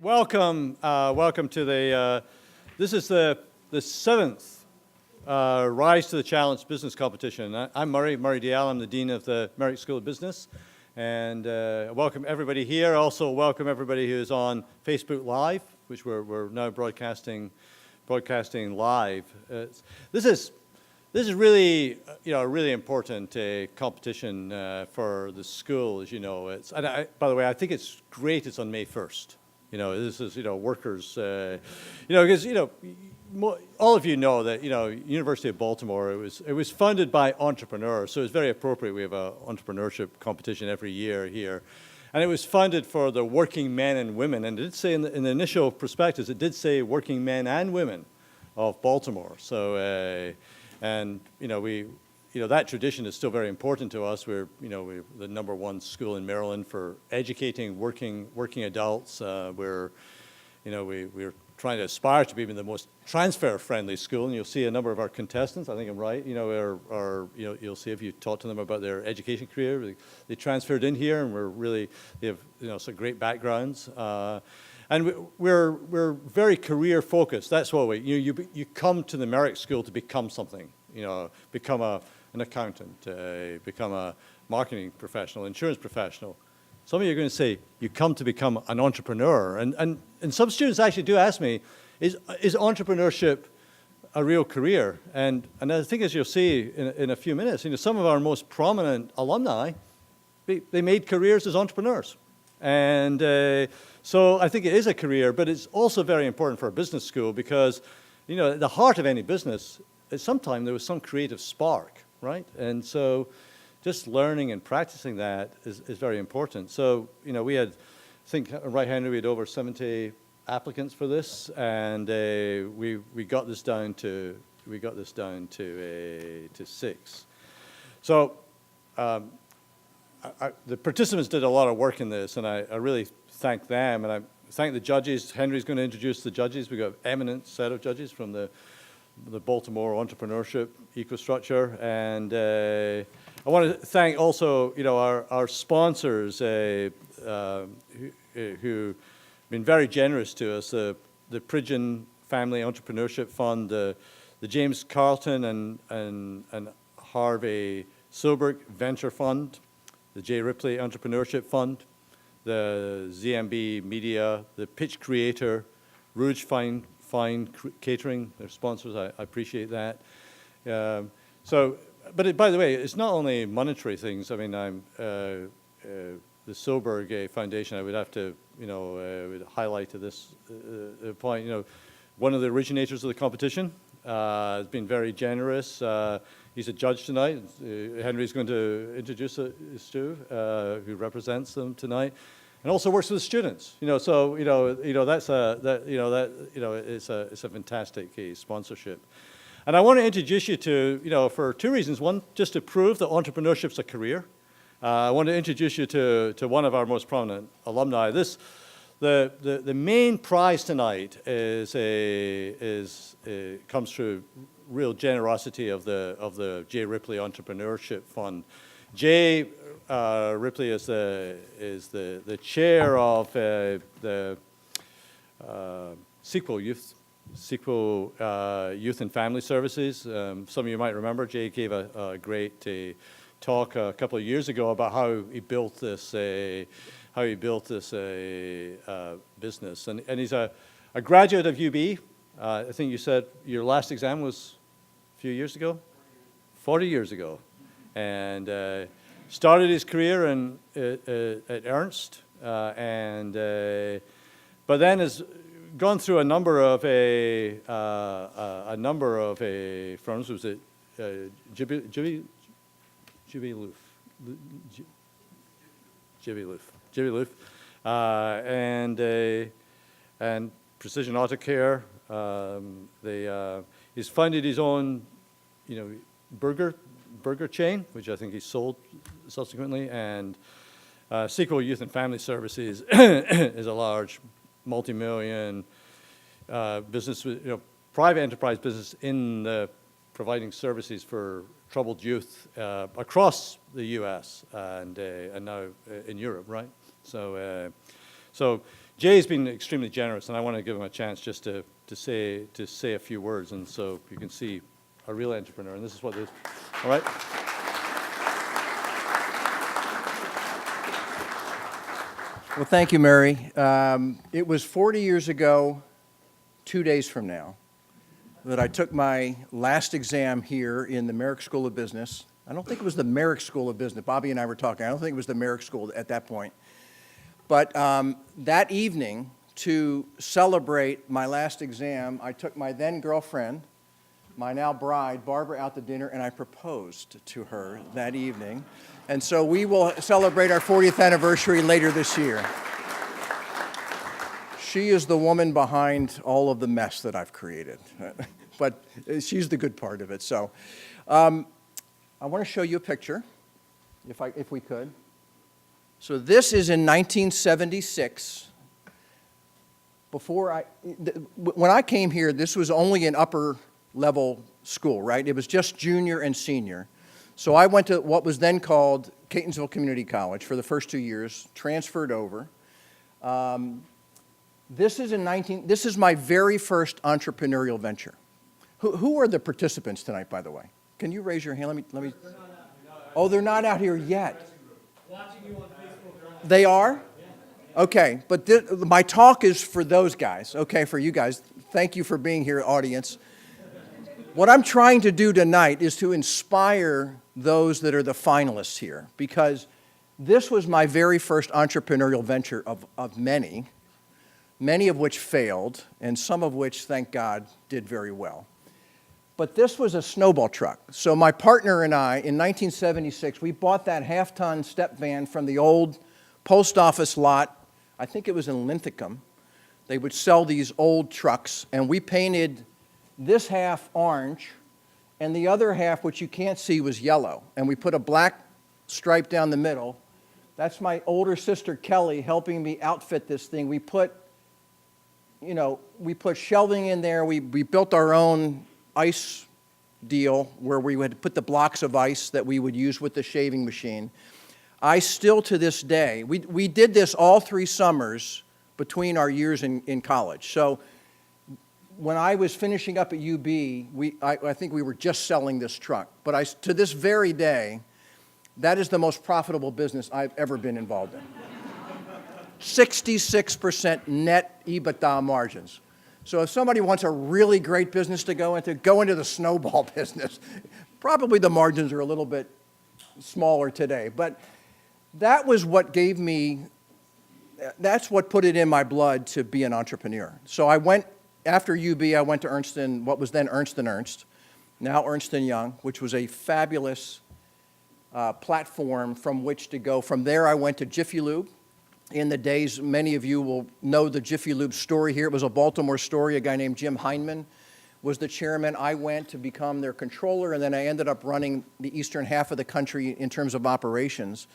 Welcome to this is the seventh Rise to the Challenge business competition. I'm Murray Dial. I'm the Dean of the Merrick School of Business. And welcome everybody here. Also welcome everybody who's on Facebook Live, which we're now broadcasting live. This is really, a really important competition for the school, as you know. By the way, I think it's great it's on May 1st. This is, workers, because, all of you know that, University of Baltimore, it was funded by entrepreneurs, so it's very appropriate. We have an entrepreneurship competition every year here. And it was funded for the working men and women, and it did say in the initial prospectus, it did say working men and women of Baltimore. So, that tradition is still very important to us. We're the #1 school in Maryland for educating working adults. We're trying to aspire to be the most transfer-friendly school, and you'll see a number of our contestants. I think I'm right. You'll see if you talk to them about their education career. They transferred in here, and they have some great backgrounds. And we're very career focused. That's what you come to the Merrick School to become something. Become an accountant, become a marketing professional, insurance professional. Some of you are going to say, you come to become an entrepreneur. And some students actually do ask me, is entrepreneurship a real career? And I think, as you'll see in a few minutes, some of our most prominent alumni, they made careers as entrepreneurs. And so I think it is a career, but it's also very important for a business school because, at the heart of any business, sometimes there was some creative spark, right? And so just learning and practicing that is very important. So, we had, I think, right-handed, we had over 70 applicants for this, and we got this down to 6. So the participants did a lot of work in this, and I really thank them, and I thank the judges. Henry's going to introduce the judges. We've got an eminent set of judges from the Baltimore entrepreneurship ecostructure, and I want to thank also our sponsors who've been very generous to us, the Pridgeon Family Entrepreneurship Fund, the James Carlton and Harvey Silberg Venture Fund, the J. Ripley Entrepreneurship Fund, the ZMB Media, the Pitch Creator, Rouge Fine Catering, their sponsors. I appreciate that. But by the way, it's not only monetary things. I mean, the Silberg Foundation, I would have to, would highlight to this point. One of the originators of the competition has been very generous. He's a judge tonight. Henry's going to introduce Stu, who represents them tonight. And also works with the students, it's a fantastic sponsorship. And I want to introduce you to, for two reasons. One, just to prove that entrepreneurship's a career. I want to introduce you to one of our most prominent alumni. The main prize tonight comes through real generosity of the J. Ripley Entrepreneurship Fund. J. Ripley is the chair of the Sequel Youth and Family Services. Some of you might remember Jay gave a great talk a couple of years ago about how he built this business, and he's a graduate of UB. I think you said your last exam was a few years ago, 40 years ago, and started his career at Ernst, but then has gone through a number of firms. Was it Jibby Loof, and Precision Auto Care. He's funded his own, burger chain, which I think he sold subsequently, and Sequel Youth and Family Services is a large multi-million business, private enterprise business in providing services for troubled youth across the U.S. and now in Europe, right? So So Jay's been extremely generous, and I want to give him a chance just to say a few words, and so you can see a real entrepreneur, and this is what it is. All right? Well, thank you, Mary. It was 40 years ago, 2 days from now, that I took my last exam here in the Merrick School of Business. I don't think it was the Merrick School of Business. Bobby and I were talking. I don't think it was the Merrick School at that point. But that evening, to celebrate my last exam, I took my then girlfriend, my now bride, Barbara, out to dinner, and I proposed to her that evening. And so we will celebrate our 40th anniversary later this year. She is the woman behind all of the mess that I've created. But she's the good part of it. So I want to show you a picture, if we could. So this is in 1976. When I came here, this was only an upper level school, right? It was just junior and senior. So I went to what was then called Catonsville Community College for the first 2 years, transferred over. This is my very first entrepreneurial venture. Who are the participants tonight, by the way? Can you raise your hand? Let me. Oh, they're not out here yet. They are? Okay, but my talk is for those guys, okay, for you guys. Thank you for being here, audience. What I'm trying to do tonight is to inspire those that are the finalists here, because this was my very first entrepreneurial venture of many of which failed, and some of which, thank God, did very well. But this was a snowball truck. So my partner and I, in 1976, we bought that half-ton step van from the old post office lot. I think it was in Linthicum. They would sell these old trucks, and we painted this half orange, and the other half, which you can't see, was yellow. And we put a black stripe down the middle. That's my older sister, Kelly, helping me outfit this thing. We put shelving in there. We built our own ice deal where we would put the blocks of ice that we would use with the shaving machine. I still, to this day, we did this all 3 summers between our years in college. So when I was finishing up at UB, I think we were just selling this truck. But to this very day, that is the most profitable business I've ever been involved in. 66% net EBITDA margins. So if somebody wants a really great business to go into the snowball business. Probably the margins are a little bit smaller today. But that was what that's what put it in my blood to be an entrepreneur. So after UB, I went to what was then Ernst & Ernst, now Ernst & Young, which was a fabulous platform from which to go. From there, I went to Jiffy Lube. In the days, many of you will know the Jiffy Lube story here. It was a Baltimore story. A guy named Jim Heineman was the chairman. I went to become their controller, and then I ended up running the eastern half of the country in terms of operations.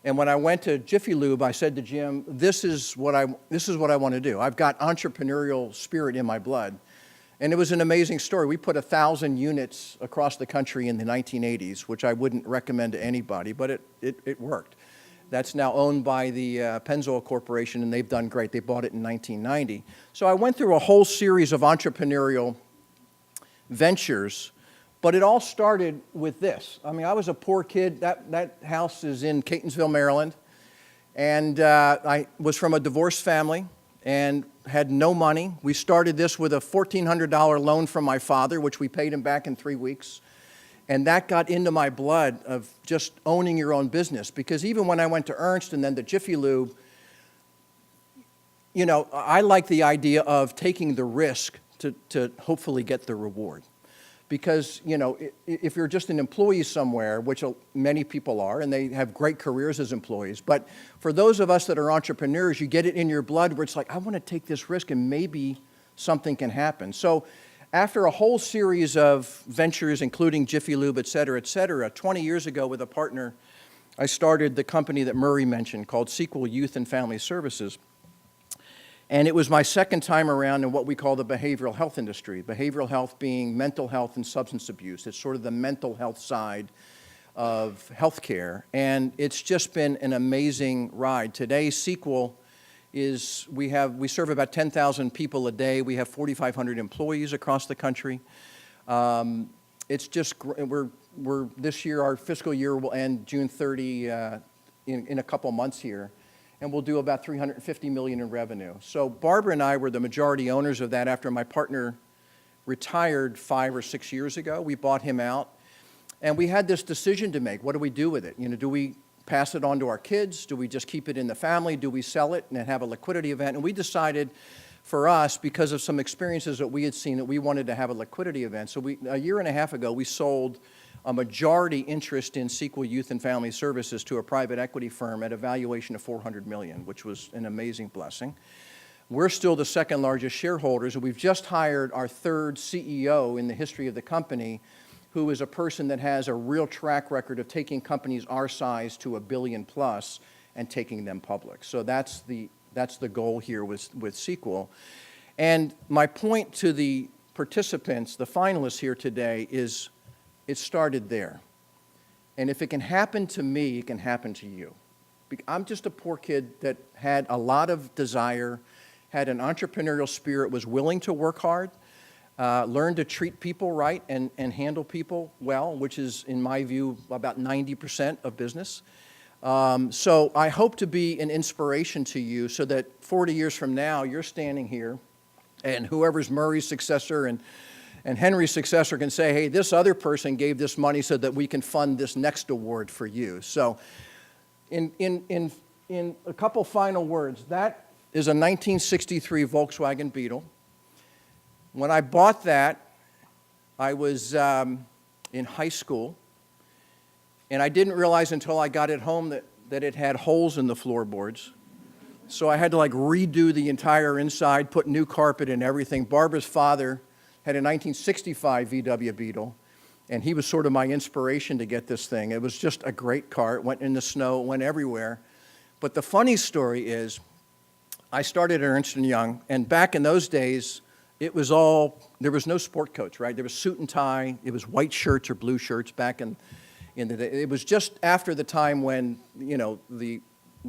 And when I went to Jiffy Lube, I said to Jim, this is what I want to do. I've got entrepreneurial spirit in my blood. And it was an amazing story. We put 1,000 units across the country in the 1980s, which I wouldn't recommend to anybody, but it worked. That's now owned by the Pennzoil Corporation, and they've done great. They bought it in 1990. So I went through a whole series of entrepreneurial ventures, but it all started with this. I mean, I was a poor kid. That house is in Catonsville, Maryland, and I was from a divorced family and had no money. We started this with a $1,400 loan from my father, which we paid him back in 3 weeks. And that got into my blood of just owning your own business. Because even when I went to Ernst and then to Jiffy Lube, I like the idea of taking the risk to hopefully get the reward. Because, if you're just an employee somewhere, which many people are, and they have great careers as employees, but for those of us that are entrepreneurs, you get it in your blood where it's like, I want to take this risk and maybe something can happen. So after a whole series of ventures, including Jiffy Lube, et cetera, 20 years ago with a partner, I started the company that Murray mentioned called Sequel Youth and Family Services. And it was my second time around in what we call the behavioral health industry, behavioral health being mental health and substance abuse. It's sort of the mental health side of healthcare. And it's just been an amazing ride. Today, Sequel is we serve about 10,000 people a day. We have 4,500 employees across the country. It's just, we're this year, our fiscal year will end June 30 in a couple months here, and we'll do about $350 million in revenue. So Barbara and I were the majority owners of that after my partner retired 5 or 6 years ago. We bought him out, and we had this decision to make. What do we do with it? You know, do we pass it on to our kids? Do we just keep it in the family? Do we sell it and have a liquidity event? And we decided for us, because of some experiences that we had seen, that we wanted to have a liquidity event. So a year and a half ago, we sold a majority interest in Sequel Youth and Family Services to a private equity firm at a valuation of $400 million, which was an amazing blessing. We're still the second largest shareholders, and we've just hired our third CEO in the history of the company, who is a person that has a real track record of taking companies our size to $1 billion plus and taking them public. So that's the goal here with Sequel. And my point to the participants, the finalists here today, is it started there. And if it can happen to me, it can happen to you. I'm just a poor kid that had a lot of desire, had an entrepreneurial spirit, was willing to work hard, learned to treat people right and handle people well, which is, in my view, about 90% of business. So I hope to be an inspiration to you so that 40 years from now, you're standing here, and whoever's Murray's successor and Henry's successor can say, hey, this other person gave this money so that we can fund this next award for you. So in a couple final words, that is a 1963 Volkswagen Beetle. When I bought that, I was in high school, and I didn't realize until I got it home that it had holes in the floorboards. So I had to like redo the entire inside, put new carpet and everything. Barbara's father had a 1965 VW Beetle, and he was sort of my inspiration to get this thing. It was just a great car. It went in the snow, it went everywhere. But the funny story is, I started at Ernst & Young, and back in those days, it was there was no sport coats, right? There was suit and tie. It was white shirts or blue shirts back in the day. It was just after the time when, you know, the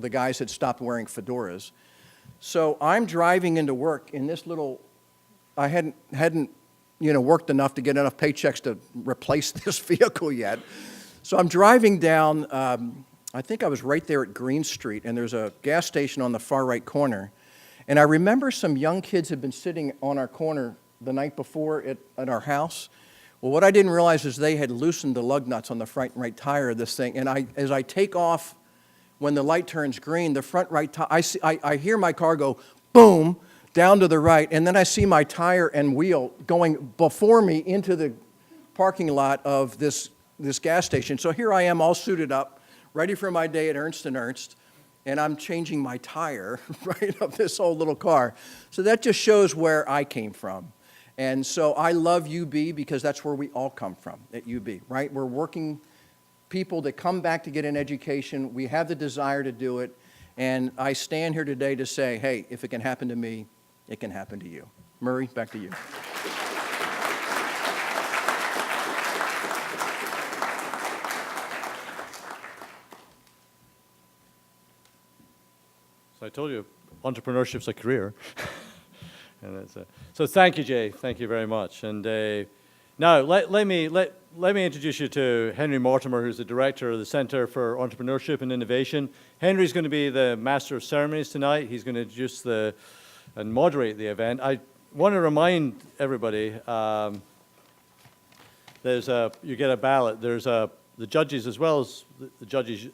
guys had stopped wearing fedoras. So I'm driving into work in this little, I hadn't worked enough to get enough paychecks to replace this vehicle yet. So I'm driving down, I think I was right there at Green Street, and there's a gas station on the far right corner. And I remember some young kids had been sitting on our corner the night before at our house. Well, what I didn't realize is they had loosened the lug nuts on the front right tire of this thing. And as I take off, when the light turns green, the front right tire, I hear my car go boom down to the right, and then I see my tire and wheel going before me into the parking lot of this gas station. So here I am all suited up, ready for my day at Ernst & Ernst, and I'm changing my tire, right, of this old little car. So that just shows where I came from. And so I love UB because that's where we all come from, at UB, right? We're working people that come back to get an education. We have the desire to do it. And I stand here today to say, hey, if it can happen to me, it can happen to you. Murray, back to you. So I told you, entrepreneurship's a career. And so thank you, Jay. Thank you very much. And now let me introduce you to Henry Mortimer, who's the director of the Center for Entrepreneurship and Innovation. Henry's going to be the master of ceremonies tonight. He's going to introduce and moderate the event. I want to remind everybody, you get a ballot. There's the judges, as well as the judges,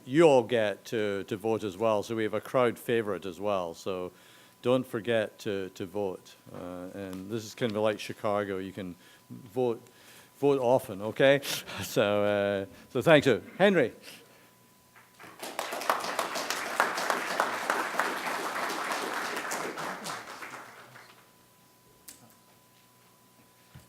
you all get to vote as well. So we have a crowd favorite as well. So don't forget to vote. And this is kind of like Chicago. You can vote often, okay? So thank you. Henry.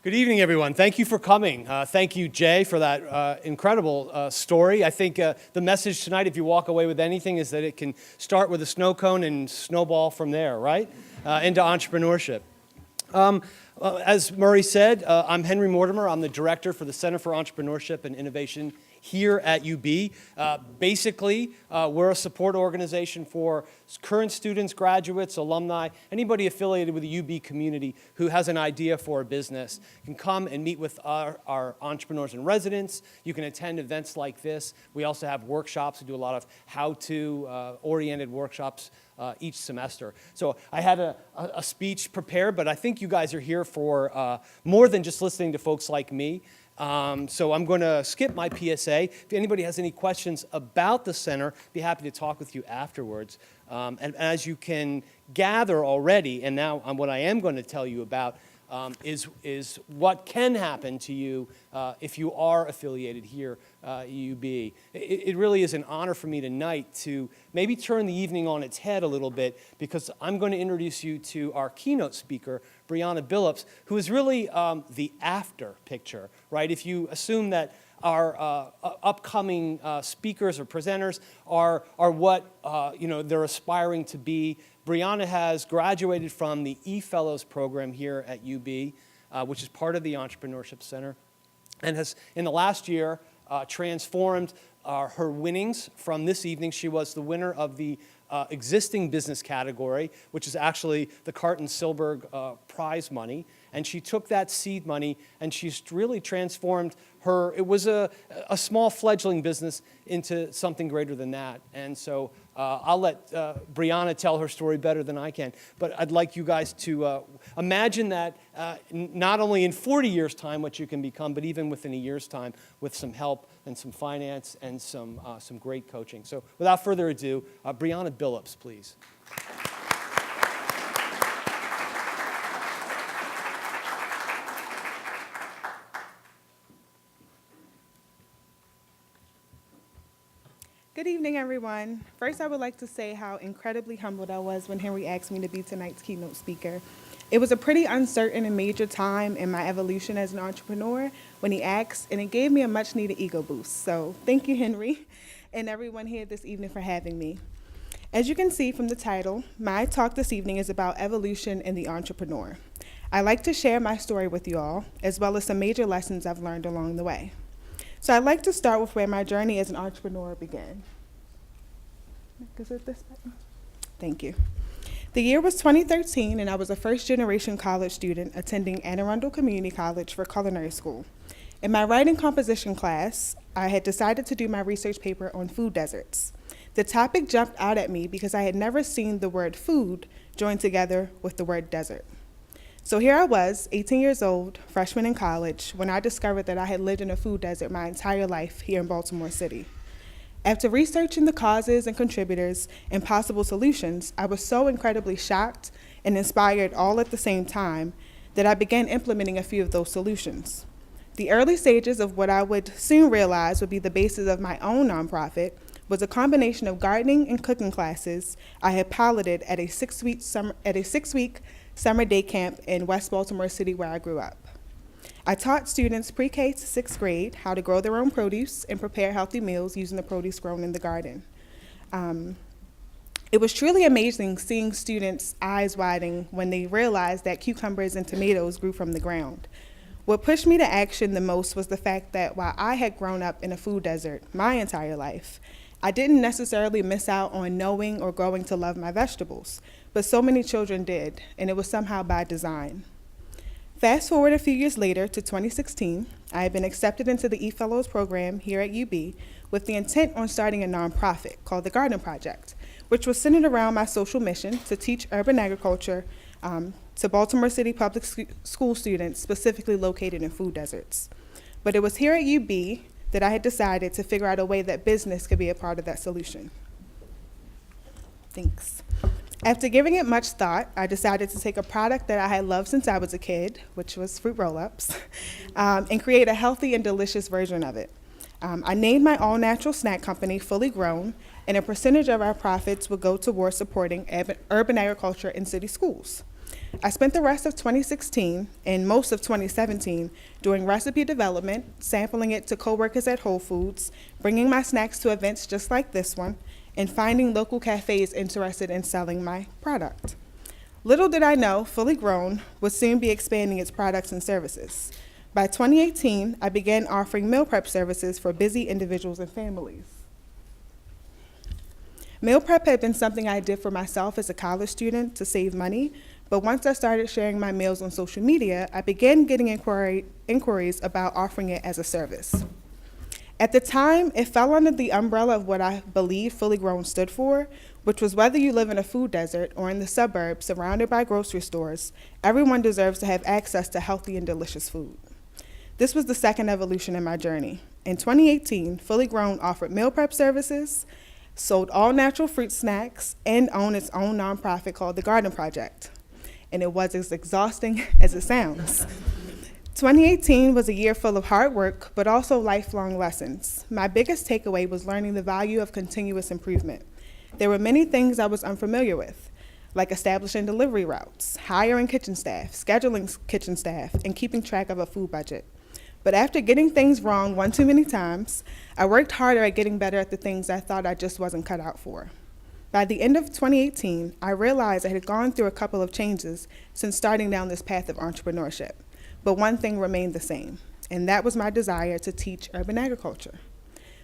Good evening, everyone. Thank you for coming. Thank you, Jay, for that incredible story. I think the message tonight, if you walk away with anything, is that it can start with a snow cone and snowball from there, right, into entrepreneurship. As Murray said, I'm Henry Mortimer. I'm the director for the Center for Entrepreneurship and Innovation here at UB. Basically, we're a support organization for current students, graduates, alumni, anybody affiliated with the UB community who has an idea for a business can come and meet with our entrepreneurs in residence. You can attend events like this. We also have workshops. We do a lot of how-to oriented workshops each semester. So I had a speech prepared, but I think you guys are here for more than just listening to folks like me. So I'm going to skip my PSA. If anybody has any questions about the center, be happy to talk with you afterwards. And as you can gather already, and now what I am going to tell you about is what can happen to you if you are affiliated here at UB. It really is an honor for me tonight to maybe turn the evening on its head a little bit, because I'm going to introduce you to our keynote speaker, Brianna Billups, who is really the after picture, right? If you assume that our upcoming speakers or presenters are what they're aspiring to be, Brianna has graduated from the E-Fellows program here at UB, which is part of the Entrepreneurship Center, and has, in the last year, transformed her winnings from this evening. She was the winner of the existing business category, which is actually the Carton Silberg prize money. And she took that seed money and she's really transformed it was a small fledgling business into something greater than that. And so I'll let Brianna tell her story better than I can. But I'd like you guys to imagine that not only in 40 years' time what you can become, but even within a year's time with some help and some finance and some great coaching. So without further ado, Brianna Billups, please. Good evening, everyone. First, I would like to say how incredibly humbled I was when Henry asked me to be tonight's keynote speaker. It was a pretty uncertain and major time in my evolution as an entrepreneur when he asked, and it gave me a much-needed ego boost. So thank you, Henry, and everyone here this evening for having me. As you can see from the title, my talk this evening is about evolution in the entrepreneur. I like to share my story with you all, as well as some major lessons I've learned along the way. So I'd like to start with where my journey as an entrepreneur began. Is it this button? Thank you. The year was 2013, and I was a first-generation college student attending Anne Arundel Community College for culinary school. In my writing composition class, I had decided to do my research paper on food deserts. The topic jumped out at me because I had never seen the word food joined together with the word desert. So here I was, 18 years old, freshman in college, when I discovered that I had lived in a food desert my entire life here in Baltimore City. After researching the causes and contributors and possible solutions, I was so incredibly shocked and inspired all at the same time that I began implementing a few of those solutions. The early stages of what I would soon realize would be the basis of my own nonprofit was a combination of gardening and cooking classes I had piloted at a six-week summer day camp in West Baltimore City where I grew up. I taught students pre-K to sixth grade how to grow their own produce and prepare healthy meals using the produce grown in the garden. It was truly amazing seeing students' eyes widen when they realized that cucumbers and tomatoes grew from the ground. What pushed me to action the most was the fact that while I had grown up in a food desert my entire life, I didn't necessarily miss out on knowing or growing to love my vegetables, but so many children did, and it was somehow by design. Fast forward a few years later to 2016, I had been accepted into the E-Fellows program here at UB with the intent on starting a nonprofit called the Garden Project, which was centered around my social mission to teach urban agriculture to Baltimore City public school students specifically located in food deserts. But it was here at UB that I had decided to figure out a way that business could be a part of that solution. Thanks. After giving it much thought, I decided to take a product that I had loved since I was a kid, which was fruit roll-ups, and create a healthy and delicious version of it. I named my all-natural snack company Fully Grown, and a percentage of our profits would go towards supporting urban agriculture in city schools. I spent the rest of 2016 and most of 2017 doing recipe development, sampling it to coworkers at Whole Foods, bringing my snacks to events just like this one, and finding local cafes interested in selling my product. Little did I know, Fully Grown would soon be expanding its products and services. By 2018, I began offering meal prep services for busy individuals and families. Meal prep had been something I did for myself as a college student to save money, but once I started sharing my meals on social media, I began getting inquiries about offering it as a service. At the time, it fell under the umbrella of what I believed Fully Grown stood for, which was whether you live in a food desert or in the suburbs surrounded by grocery stores, everyone deserves to have access to healthy and delicious food. This was the second evolution in my journey. In 2018, Fully Grown offered meal prep services, sold all natural fruit snacks, and owned its own nonprofit called the Garden Project. And it was as exhausting as it sounds. 2018 was a year full of hard work, but also lifelong lessons. My biggest takeaway was learning the value of continuous improvement. There were many things I was unfamiliar with, like establishing delivery routes, hiring kitchen staff, scheduling kitchen staff, and keeping track of a food budget. But after getting things wrong one too many times, I worked harder at getting better at the things I thought I just wasn't cut out for. By the end of 2018, I realized I had gone through a couple of changes since starting down this path of entrepreneurship. But one thing remained the same, and that was my desire to teach urban agriculture.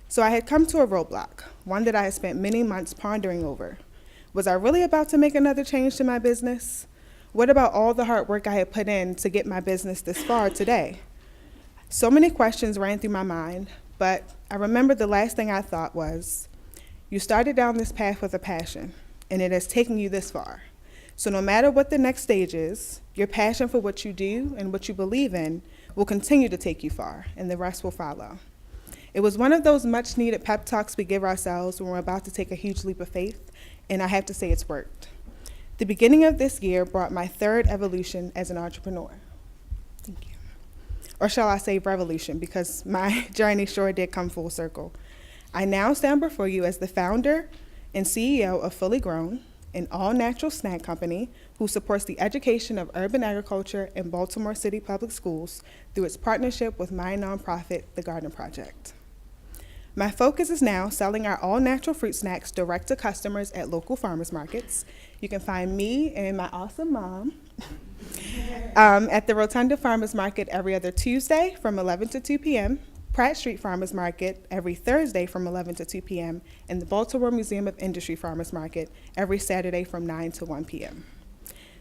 So I had come to a roadblock, one that I had spent many months pondering over. Was I really about to make another change to my business? What about all the hard work I had put in to get my business this far today? So many questions ran through my mind, but I remember the last thing I thought was, you started down this path with a passion, and it has taken you this far. So no matter what the next stage is, your passion for what you do and what you believe in will continue to take you far, and the rest will follow. It was one of those much-needed pep talks we give ourselves when we're about to take a huge leap of faith, and I have to say it's worked. The beginning of this year brought my third evolution as an entrepreneur. Thank you. Or shall I say revolution, because my journey sure did come full circle. I now stand before you as the founder and CEO of Fully Grown, an all-natural snack company who supports the education of urban agriculture in Baltimore City Public Schools through its partnership with my nonprofit, the Garden Project. My focus is now selling our all-natural fruit snacks direct to customers at local farmers markets. You can find me and my awesome mom at the Rotunda Farmers Market every other Tuesday from 11 to 2 p.m., Pratt Street Farmers Market every Thursday from 11 to 2 p.m., and the Baltimore Museum of Industry Farmers Market every Saturday from 9 to 1 p.m.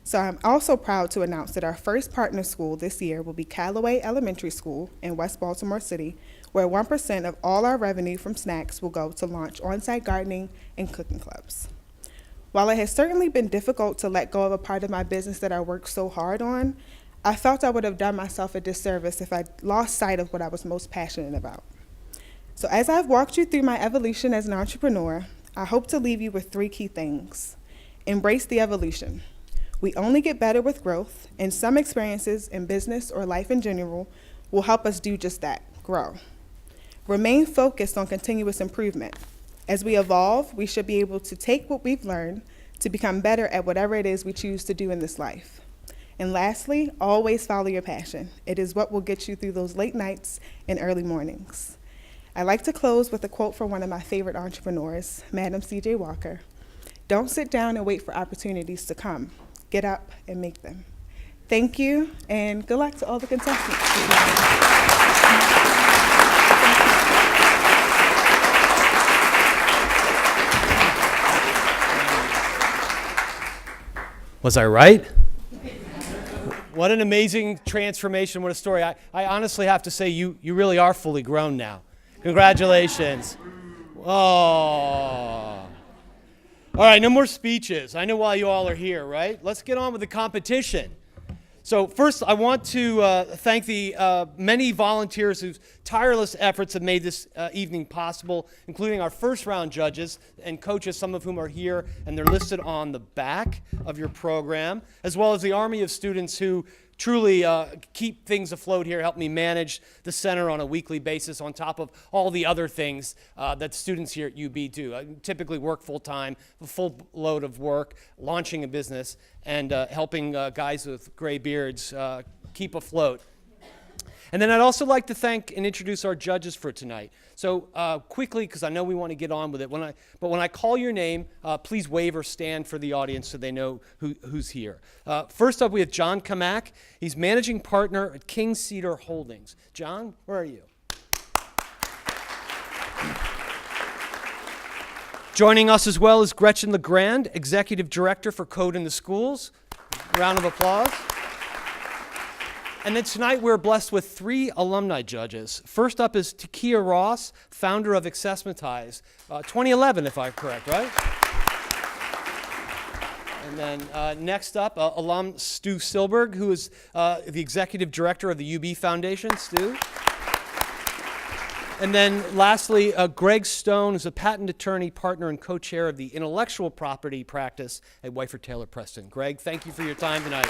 So I'm also proud to announce that our first partner school this year will be Callaway Elementary School in West Baltimore City, where 1% of all our revenue from snacks will go to launch on-site gardening and cooking clubs. While it has certainly been difficult to let go of a part of my business that I worked so hard on, I felt I would have done myself a disservice if I lost sight of what I was most passionate about. So as I've walked you through my evolution as an entrepreneur, I hope to leave you with 3 key things. Embrace the evolution. We only get better with growth, and some experiences in business or life in general will help us do just that, grow. Remain focused on continuous improvement. As we evolve, we should be able to take what we've learned to become better at whatever it is we choose to do in this life. And lastly, always follow your passion. It is what will get you through those late nights and early mornings. I like to close with a quote from one of my favorite entrepreneurs, Madam C.J. Walker. Don't sit down and wait for opportunities to come. Get up and make them. Thank you, and good luck to all the contestants. Was I right? What an amazing transformation. What a story. I honestly have to say, you really are fully grown now. Congratulations. Oh. All right, no more speeches. I know why you all are here, right? Let's get on with the competition. So first, I want to thank the many volunteers whose tireless efforts have made this evening possible, including our first round judges and coaches, some of whom are here, and they're listed on the back of your program, as well as the army of students who truly keep things afloat here, help me manage the center on a weekly basis on top of all the other things that students here at UB do. I typically work full-time, a full load of work, launching a business, and helping guys with gray beards keep afloat. And then I'd also like to thank and introduce our judges for tonight. So quickly, because I know we want to get on with it, when I call your name, please wave or stand for the audience so they know who's here. First up, we have John Kamak. He's managing partner at King Cedar Holdings. John, where are you? Joining us as well is Gretchen LeGrand, Executive Director for Code in the Schools. Round of applause. And then tonight we're blessed with 3 alumni judges. First up is Takia Ross, founder of Accessmatize, 2011 if I'm correct, right? And then next up, alum Stu Silberg, who is the Executive Director of the UB Foundation. Stu. And then lastly, Greg Stone is a patent attorney, partner, and co-chair of the intellectual property practice at Wyford Taylor Preston. Greg, thank you for your time tonight.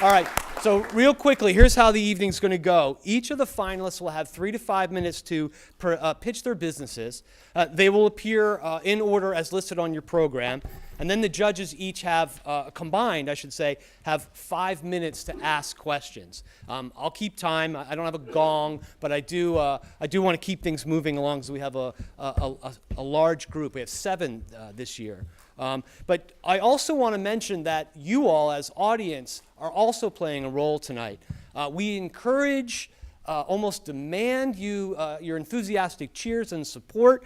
All right, so real quickly, here's how the evening's going to go. Each of the finalists will have 3 to 5 minutes to pitch their businesses. They will appear in order as listed on your program. And then the judges each have, combined, I should say, have 5 minutes to ask questions. I'll keep time. I don't have a gong, but I do want to keep things moving along because we have a large group. We have 7 this year. But I also want to mention that you all, as audience, are also playing a role tonight. We encourage, almost demand your enthusiastic cheers and support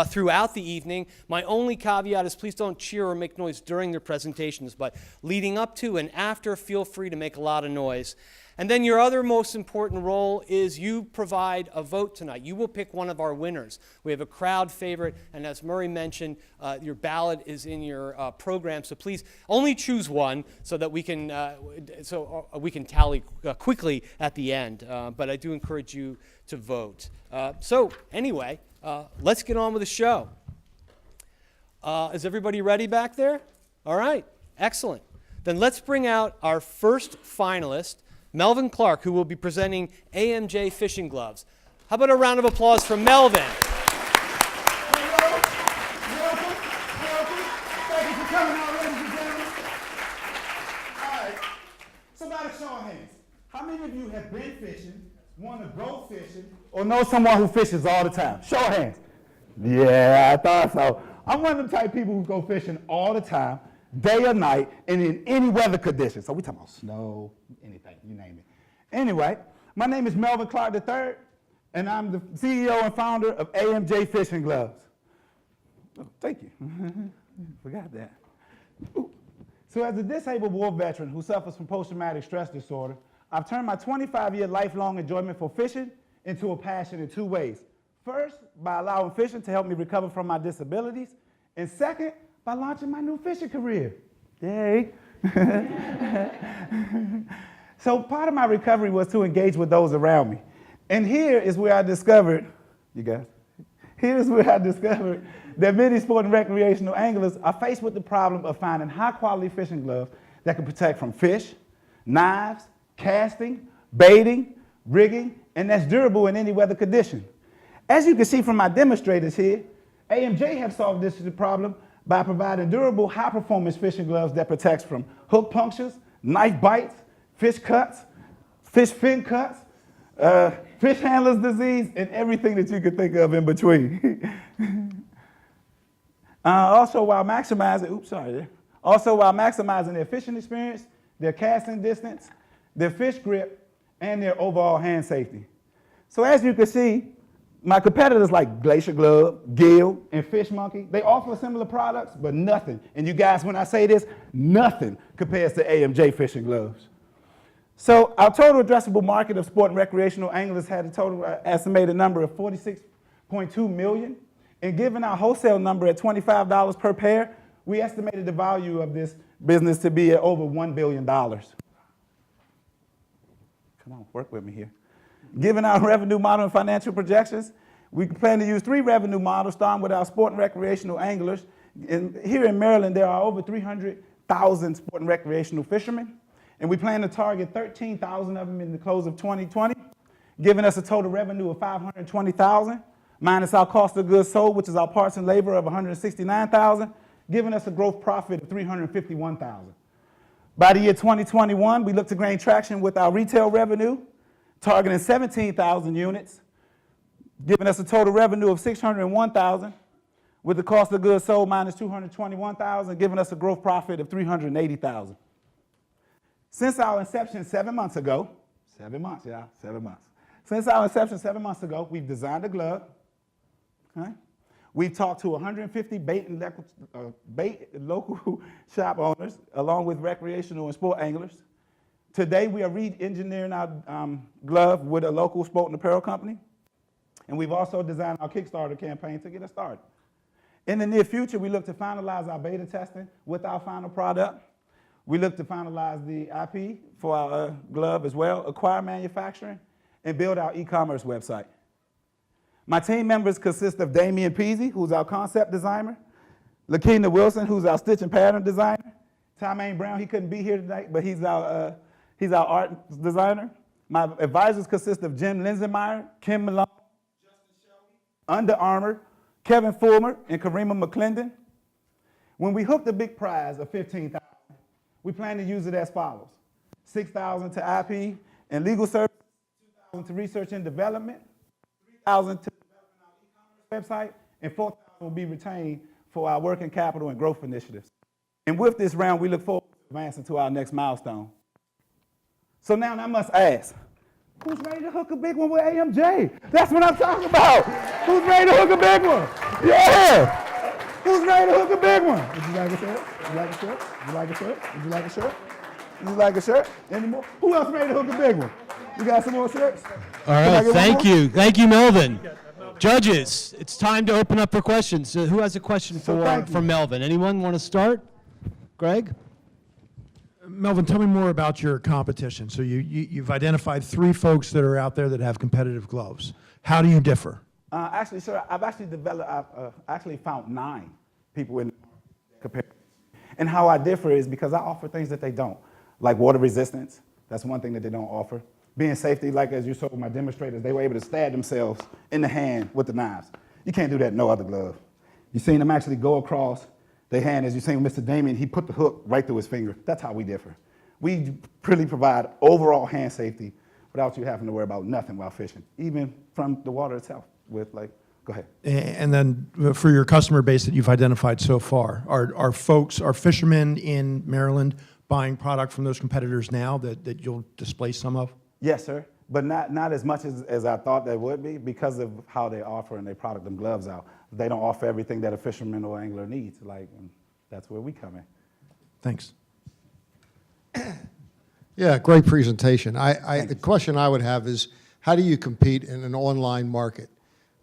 throughout the evening. My only caveat is please don't cheer or make noise during their presentations, but leading up to and after, feel free to make a lot of noise. And then your other most important role is you provide a vote tonight. You will pick one of our winners. We have a crowd favorite, and as Murray mentioned, your ballot is in your program. So please only choose one so that we can tally quickly at the end. But I do encourage you to vote. So anyway, let's get on with the show. Is everybody ready back there? All right, excellent. Then let's bring out our first finalist, Melvin Clark, who will be presenting AMJ fishing gloves. How about a round of applause for Melvin? Welcome. Thank you for coming out, ladies and gentlemen. All right, somebody show of hands. How many of you have been fishing, want to go fishing, or know someone who fishes all the time? Show of hands. Yeah, I thought so. I'm one of the type of people who go fishing all the time, day or night, and in any weather condition. So we talking about snow, anything, you name it. Anyway, my name is Melvin Clark III, and I'm the CEO and founder of AMJ Fishing Gloves. Oh, thank you. Forgot that. Ooh. So as a disabled war veteran who suffers from post-traumatic stress disorder, I've turned my 25-year lifelong enjoyment for fishing into a passion in 2 ways. First, by allowing fishing to help me recover from my disabilities, and second, by launching my new fishing career. Yay. So part of my recovery was to engage with those around me. And here is where I discovered, here's where I discovered that many sport and recreational anglers are faced with the problem of finding high-quality fishing gloves that can protect from fish, knives, casting, baiting, rigging, and that's durable in any weather condition. As you can see from my demonstrators here, AMJ have solved this problem by providing durable, high-performance fishing gloves that protects from hook punctures, knife bites, fish cuts, fish fin cuts, fish handler's disease, and everything that you could think of in between. Also, while maximizing their fishing experience, their casting distance, their fish grip, and their overall hand safety. So as you can see, my competitors like Glacier Glove, Gill, and Fish Monkey, they offer similar products, but nothing. And you guys, when I say this, nothing compares to AMJ fishing gloves. So our total addressable market of sport and recreational anglers had a total estimated number of 46.2 million. And given our wholesale number at $25 per pair, we estimated the value of this business to be at over $1 billion. Come on, work with me here. Given our revenue model and financial projections, we plan to use 3 revenue models, starting with our sport and recreational anglers. Here in Maryland, there are over 300,000 sport and recreational fishermen, and we plan to target 13,000 of them in the close of 2020, giving us a total revenue of $520,000, minus our cost of goods sold, which is our parts and labor of $169,000, giving us a gross profit of $351,000. By the year 2021, we look to gain traction with our retail revenue, targeting 17,000 units, giving us a total revenue of 601,000, with the cost of goods sold minus 221,000, giving us a gross profit of 380,000. Since our inception 7 months ago, 7 months, yeah, 7 months. Since our inception 7 months ago, we've designed a glove. Okay? We've talked to 150 bait local shop owners, along with recreational and sport anglers. Today, we are re-engineering our glove with a local sport and apparel company. And we've also designed our Kickstarter campaign to get us started. In the near future, we look to finalize our beta testing with our final product. We look to finalize the IP for our glove as well, acquire manufacturing, and build our e-commerce website. My team members consist of Damian Peasy, who's our concept designer, Lakina Wilson, who's our stitch and pattern designer, Tymaine Brown, he couldn't be here tonight, but he's our art designer. My advisors consist of Jim Linsenmeyer, Kim Malone, Justin Shelby, Under Armour, Kevin Fulmer, and Karima McClendon. When we hook the big prize of $15,000, we plan to use it as follows: $6,000 to IP and legal services, $2,000 to research and development, $3,000 to developing our e-commerce website, and $4,000 will be retained for our working capital and growth initiatives. And with this round, we look forward to advancing to our next milestone. So now I must ask, who's ready to hook a big one with AMJ? That's what I'm talking about. Who's ready to hook a big one? Yeah! Who's ready to hook a big one? Would you like a shirt? Would you like a shirt? Would you like a shirt? Would you like a shirt? Would you like a shirt? Any more? Who else ready to hook a big one? You got some more shirts? All right, thank you. Thank you, Melvin. Judges, it's time to open up for questions. Who has a question for Melvin? Anyone want to start? Greg? Melvin, tell me more about your competition. So you've identified 3 folks that are out there that have competitive gloves. How do you differ? Actually, sir, I've actually found 9 people in comparison. And how I differ is because I offer things that they don't, like water resistance. That's one thing that they don't offer. Being safety, like as you saw with my demonstrators, they were able to stab themselves in the hand with the knives. You can't do that in no other glove. You've seen them actually go across their hand, as you've seen with Mr. Damien, he put the hook right through his finger. That's how we differ. We really provide overall hand safety without you having to worry about nothing while fishing, even from the water itself. Go ahead. And then for your customer base that you've identified so far, are fishermen in Maryland buying product from those competitors now that you'll displace some of? Yes, sir, but not as much as I thought they would be because of how they offer and they product them gloves out. They don't offer everything that a fisherman or angler needs, and that's where we come in. Thanks. Yeah, great presentation. The question I would have is, how do you compete in an online market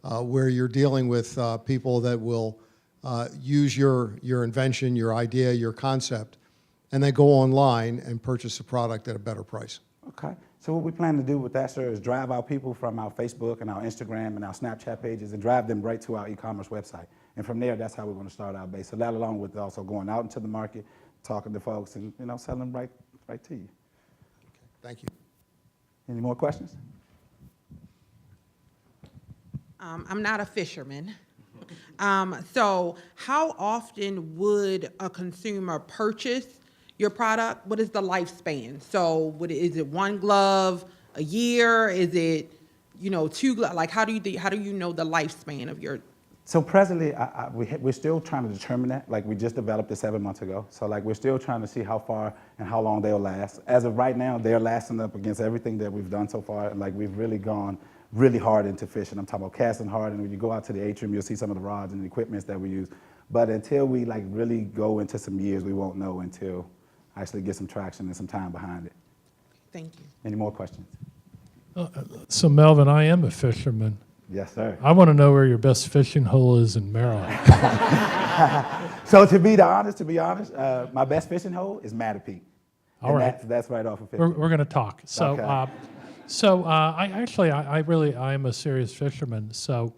where you're dealing with people that will use your invention, your idea, your concept, and then go online and purchase a product at a better price? Okay. So what we plan to do with that, sir, is drive our people from our Facebook and our Instagram and our Snapchat pages and drive them right to our e-commerce website. And from there, that's how we're going to start our base. So that along with also going out into the market, talking to folks and, selling right to you. Okay, thank you. Any more questions? I'm not a fisherman. So how often would a consumer purchase your product? What is the lifespan? So is it 1 glove a year? Is it, 2 gloves? Like how do you know the lifespan of your? So presently, we're still trying to determine that. Like we just developed it 7 months ago. So like we're still trying to see how far and how long they'll last. As of right now, they're lasting up against everything that we've done so far. And like we've really gone really hard into fishing. I'm talking about casting hard. And when you go out to the atrium, you'll see some of the rods and the equipments that we use. But until we really go into some years, we won't know until actually get some traction and some time behind it. Thank you. Any more questions? So Melvin, I am a fisherman. Yes, sir. I want to know where your best fishing hole is in Maryland. So to be honest, my best fishing hole is Mattapique. All right. That's right off of 50. We're going to talk. So, Okay. I am a serious fisherman. So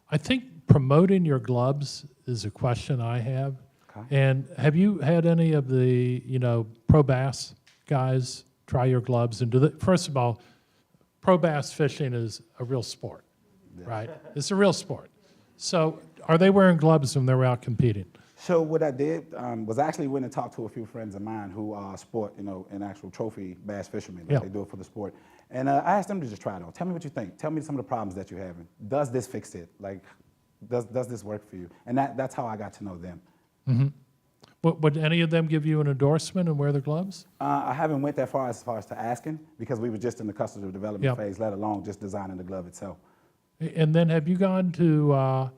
I think promoting your gloves is a question I have. Okay. And have you had any of the, pro bass guys try your gloves and do that? First of all, pro bass fishing is a real sport, right? It's a real sport. So are they wearing gloves when they're out competing? So what I did was actually went and talked to a few friends of mine who sport, an actual trophy bass fishermen. Like Yeah. They do it for the sport. And I asked them to just try it on. Tell me what you think. Tell me some of the problems that you're having. Does this fix it? Like, does this work for you? And that's how I got to know them. Would any of them give you an endorsement and wear the gloves? I haven't went that far as to asking because we were just in the customer development Yep. phase, let alone just designing the glove itself. And then have you gone to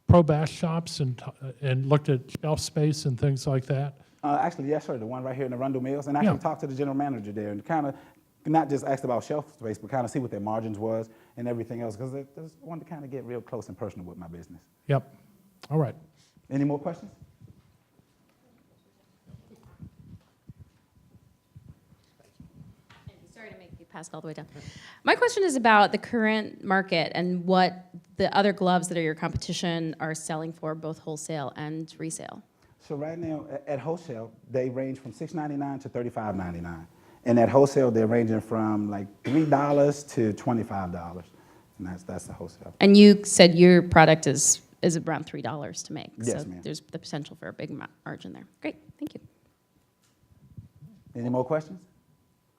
pro bass shops and looked at shelf space and things like that? Actually, yes, sir. The one right here in the Rundle Mills, and actually Yeah. talked to the general manager there, and kind of not just asked about shelf space, but kind of see what their margins was and everything else, because I just wanted to kind of get real close and personal with my business. Yep. All right. Any more questions? Sorry to make you pass all the way down. My question is about the current market and what the other gloves that are your competition are selling for, both wholesale and resale. So right now, at wholesale, they range from $6.99 to $35.99. And at wholesale, they're ranging from like $3 to $25. And that's the wholesale. And you said your product is around $3 to make. Yes, so ma'am. there's the potential for a big margin there. Great, thank you. Any more questions?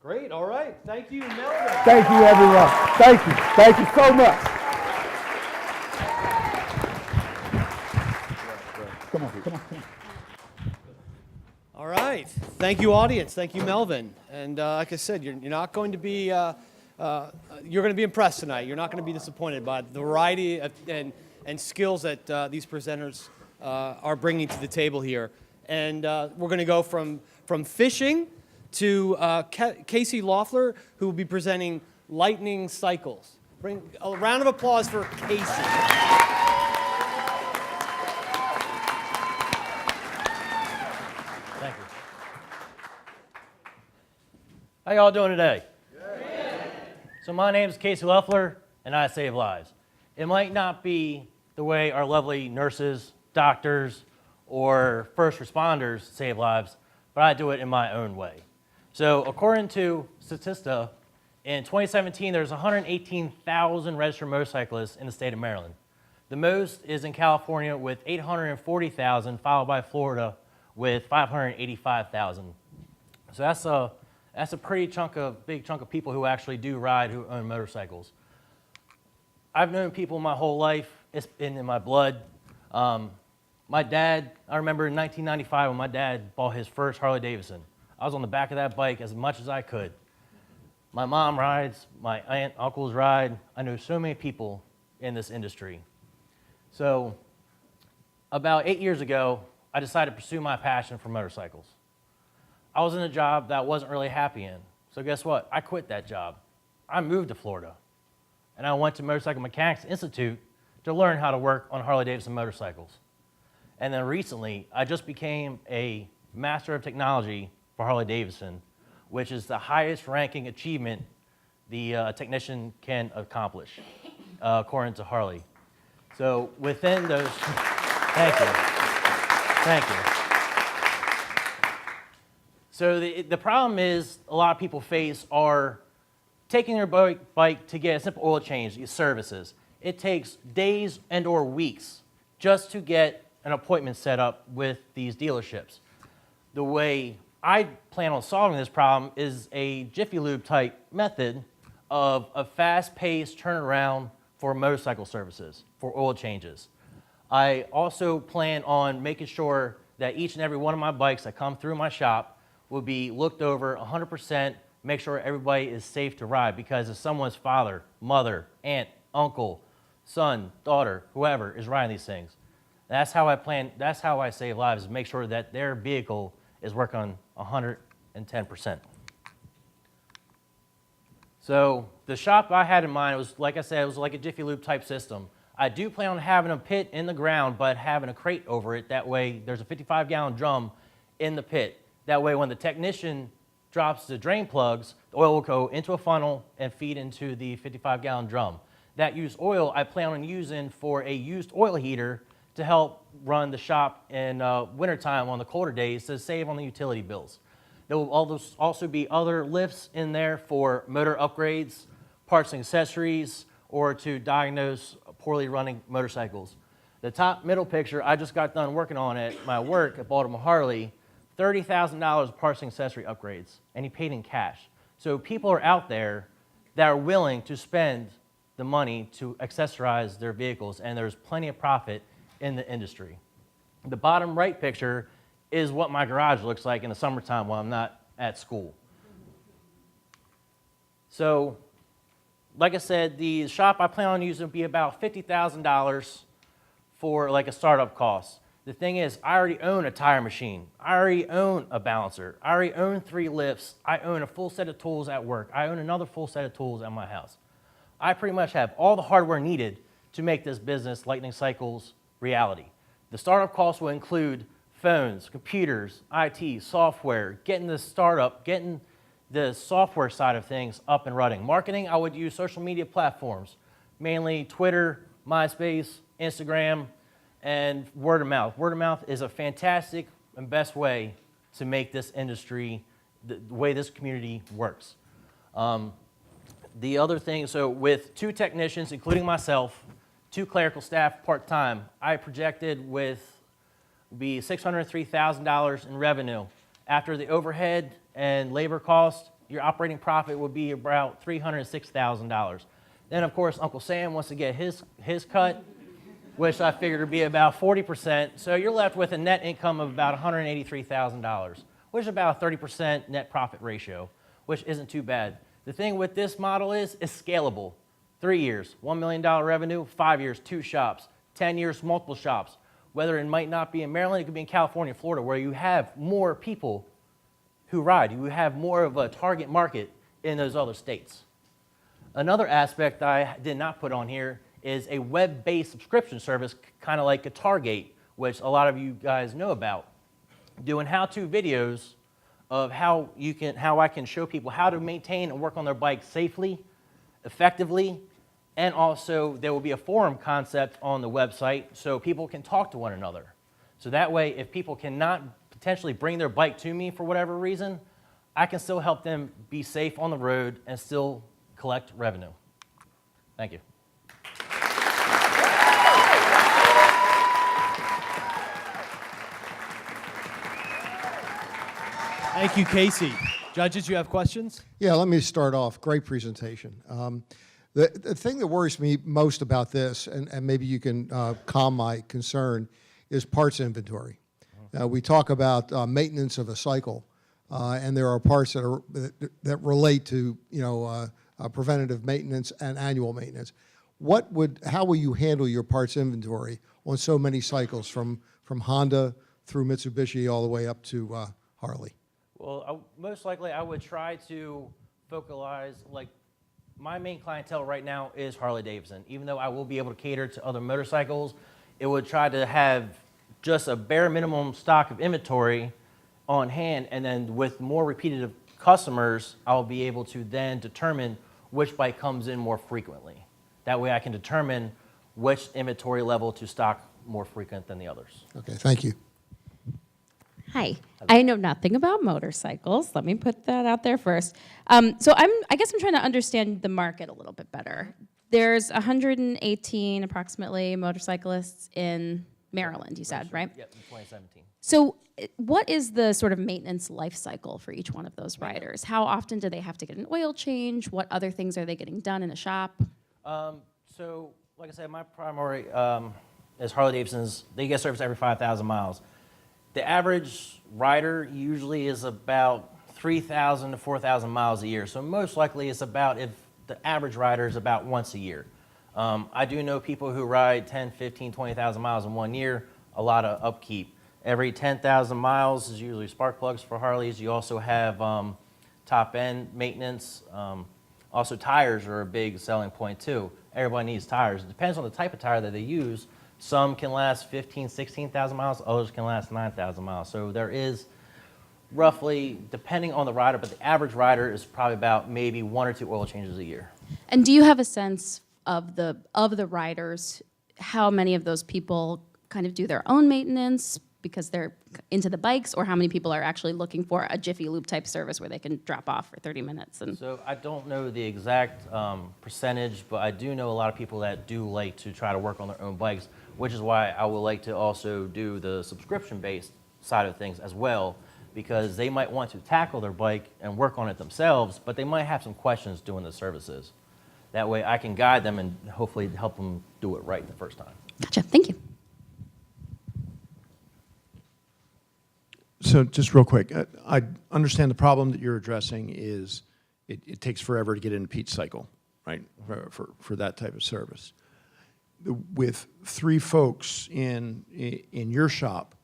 Great, all right. Thank you, Melvin. Thank you, everyone. Thank you. Thank you so much. Come on. All right. Thank you, audience. Thank you, Melvin. And like I said, you're not going to be you're going to be impressed tonight. You're not going to be disappointed by the variety and skills that these presenters are bringing to the table here. And we're going to go from fishing to Casey Loeffler, who will be presenting lightning cycles. Bring a round of applause for Casey. Thank you. How y'all doing today? So my name is Casey Loeffler, and I save lives. It might not be the way our lovely nurses, doctors, or first responders save lives, but I do it in my own way. So according to Statista, in 2017, there's 118,000 registered motorcyclists in the state of Maryland. The most is in California with 840,000, followed by Florida with 585,000. So that's a big chunk of people who actually do ride, who own motorcycles. I've known people my whole life. It's been in my blood. My dad, I remember in 1995 when my dad bought his first Harley Davidson. I was on the back of that bike as much as I could. My mom rides, my aunt, uncles ride. I know so many people in this industry. So about 8 years ago, I decided to pursue my passion for motorcycles. I was in a job that I wasn't really happy in. So guess what? I quit that job. I moved to Florida. And I went to Motorcycle Mechanics Institute to learn how to work on Harley-Davidson motorcycles. And then recently, I just became a Master of Technology for Harley-Davidson, which is the highest ranking achievement the technician can accomplish, according to Harley. So within those, thank you. So the problem is a lot of people face are taking their bike to get a simple oil change, these services. It takes days and or weeks just to get an appointment set up with these dealerships. The way I plan on solving this problem is a Jiffy Lube type method of a fast-paced turnaround for motorcycle services, for oil changes. I also plan on making sure that each and every one of my bikes that come through my shop will be looked over 100%, make sure everybody is safe to ride, because if someone's father, mother, aunt, uncle, son, daughter, whoever is riding these things, that's how I save lives, is make sure that their vehicle is working on 110%. So the shop I had in mind was, like I said, it was like a Jiffy Lube type system. I do plan on having a pit in the ground, but having a crate over it. That way there's a 55-gallon drum in the pit. That way when the technician drops the drain plugs, the oil will go into a funnel and feed into the 55-gallon drum. That used oil I plan on using for a used oil heater to help run the shop in wintertime on the colder days to save on the utility bills. There will also be other lifts in there for motor upgrades, parts and accessories, or to diagnose poorly running motorcycles. The top middle picture, I just got done working on at my work at Baltimore Harley, $30,000 parts and accessory upgrades, and he paid in cash. So people are out there that are willing to spend the money to accessorize their vehicles, and there's plenty of profit in the industry. The bottom right picture is what my garage looks like in the summertime while I'm not at school. So, like I said, the shop I plan on using will be about $50,000 for like a startup cost. The thing is, I already own a tire machine. I already own a balancer. I already own 3 lifts. I own a full set of tools at work. I own another full set of tools at my house. I pretty much have all the hardware needed to make this business, Lightning Cycles, reality. The startup costs will include phones, computers, IT, software, getting the startup, getting the software side of things up and running. Marketing, I would use social media platforms, mainly Twitter, MySpace, Instagram, and word of mouth. Word of mouth is a fantastic and best way to make this industry, the way this community works. The other thing, so with 2 technicians, including myself, 2 clerical staff part-time, I projected with be $603,000 in revenue. After the overhead and labor cost, your operating profit would be about $306,000. Then, of course, Uncle Sam wants to get his cut, which I figured would be about 40%. So you're left with a net income of about $183,000, which is about a 30% net profit ratio, which isn't too bad. The thing with this model is it's scalable. 3 years, $1 million revenue, 5 years, 2 shops, 10 years, multiple shops. Whether it might not be in Maryland, it could be in California, Florida, where you have more people who ride. You have more of a target market in those other states. Another aspect I did not put on here is a web-based subscription service, kind of like GuitarGate, which a lot of you guys know about. Doing how-to videos of how I can show people how to maintain and work on their bike safely, effectively, and also there will be a forum concept on the website so people can talk to one another. So that way, if people cannot potentially bring their bike to me for whatever reason, I can still help them be safe on the road and still collect revenue. Thank you. Thank you, Casey. Judges, you have questions? Yeah, let me start off. Great presentation. The thing that worries me most about this, and maybe you can calm my concern, is parts inventory. We talk about maintenance of a cycle, and there are parts that relate to preventative maintenance and annual maintenance. How will you handle your parts inventory on so many cycles from Honda through Mitsubishi all the way up to Harley? Well, most likely I would try to focalize, like my main clientele right now is Harley Davidson. Even though I will be able to cater to other motorcycles, it would try to have just a bare minimum stock of inventory on hand, and then with more repeated customers, I'll be able to then determine which bike comes in more frequently. That way I can determine which inventory level to stock more frequent than the others. Okay, thank you. Hi. I know nothing about motorcycles. Let me put that out there first. So I guess I'm trying to understand the market a little bit better. There's 118 approximately motorcyclists in Maryland, you said, right? Yep, in 2017. So what is the sort of maintenance life cycle for each one of those riders? How often do they have to get an oil change? What other things are they getting done in a shop? So, like I said, my primary is Harley Davidson's. They get service every 5,000 miles. The average rider usually is about 3,000 to 4,000 miles a year. So most likely it's about, if the average rider is about once a year. I do know people who ride 10, 15, 20,000 miles in 1 year, a lot of upkeep. Every 10,000 miles is usually spark plugs for Harleys. You also have top end maintenance. Also tires are a big selling point too. Everybody needs tires. It depends on the type of tire that they use. Some can last 15, 16,000 miles, others can last 9,000 miles. So there is roughly, depending on the rider, but the average rider is probably about maybe 1 or 2 oil changes a year. And do you have a sense of the riders, how many of those people kind of do their own maintenance because they're into the bikes, or how many people are actually looking for a Jiffy Lube type service where they can drop off for 30 minutes? And So I don't know the exact percentage, but I do know a lot of people that do like to try to work on their own bikes. which is why I would like to also do the subscription-based side of things as well, because they might want to tackle their bike and work on it themselves, but they might have some questions doing the services. That way I can guide them and hopefully help them do it right the first time. Gotcha. Thank you. So just real quick, I understand the problem that you're addressing is it takes forever to get into Pete's cycle, right, for that type of service. With 3 folks in your shop,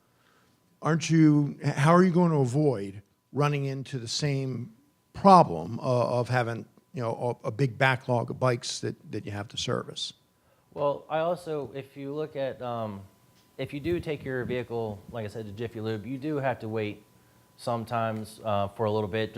how are you going to avoid running into the same problem of having, a big backlog of bikes that you have to service? Well, I also, if you look at, if you do take your vehicle, like I said, to Jiffy Lube, you do have to wait sometimes for a little bit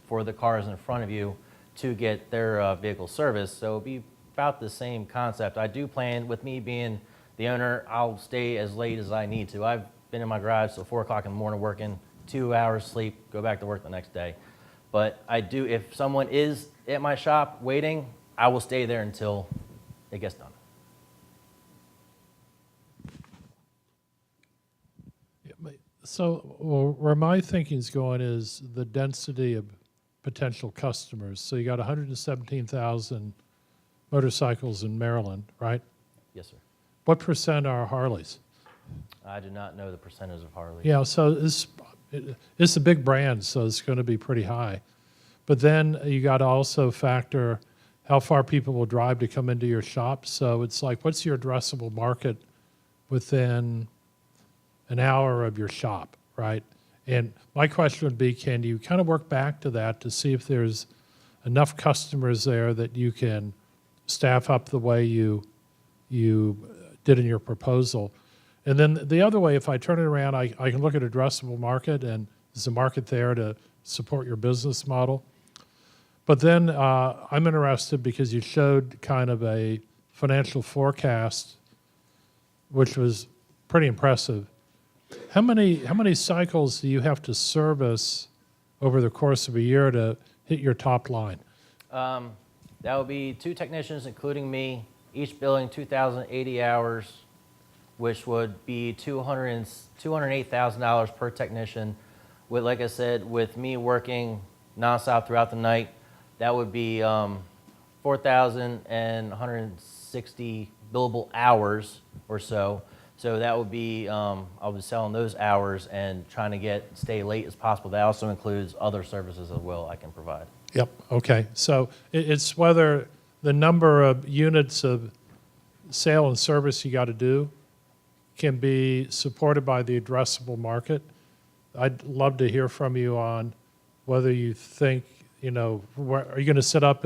for the cars in front of you to get their vehicle serviced. So it'll be about the same concept. I do plan, with me being the owner, I'll stay as late as I need to. I've been in my garage till 4 o'clock in the morning working, 2 hours sleep, go back to work the next day. But I do, if someone is at my shop waiting, I will stay there until it gets done. So where my thinking's going is the density of potential customers. So you got 117,000 motorcycles in Maryland, right? Yes, sir. What percent are Harleys? I do not know the percentage of Harley. Yeah, so it's a big brand, so it's going to be pretty high. But then you got to also factor how far people will drive to come into your shop. So it's like, what's your addressable market within an hour of your shop, right? And my question would be, can you kind of work back to that to see if there's enough customers there that you can staff up the way you did in your proposal? And then the other way, if I turn it around, I can look at addressable market, and there's a market there to support your business model. But then I'm interested because you showed kind of a financial forecast, which was pretty impressive. How many cycles do you have to service over the course of a year to hit your top line? That would be 2 technicians, including me, each billing 2,080 hours, which would be $208,000 per technician. With, like I said, with me working nonstop throughout the night, that would be 4,160 billable hours or so. So that would be, I'll be selling those hours and trying to stay late as possible. That also includes other services as well I can provide. Yep, okay. So it's whether the number of units of sale and service you got to do can be supported by the addressable market. I'd love to hear from you on whether you think, where are you going to set up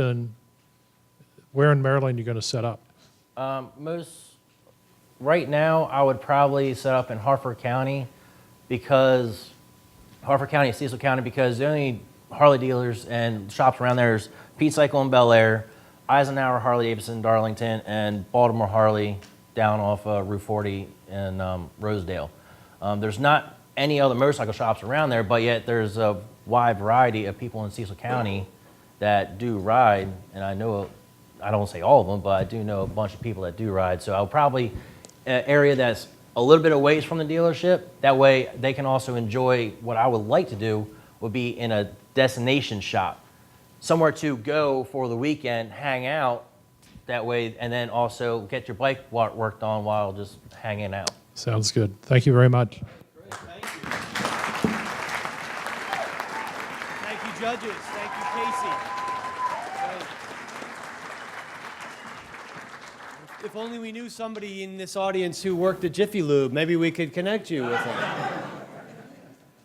where in Maryland are you going to set up? Right now, I would probably set up in Harford County and Cecil County, because the only Harley dealers and shops around there is Pete Cycle in Bel Air, Eisenhower Harley Davidson Darlington, and Baltimore Harley down off Route 40 in Rosedale. There's not any other motorcycle shops around there, but yet there's a wide variety of people in Cecil County that do ride, and I don't want to say all of them, but I do know a bunch of people that do ride. So I'll probably an area that's a little bit away from the dealership. That way they can also enjoy what I would like to do would be in a destination shop, somewhere to go for the weekend, hang out that way, and then also get your bike worked on while just hanging out. Sounds good. Thank you very much. Great, thank you. Thank you, judges. Thank you, Casey. Great. If only we knew somebody in this audience who worked at Jiffy Lube, maybe we could connect you with them.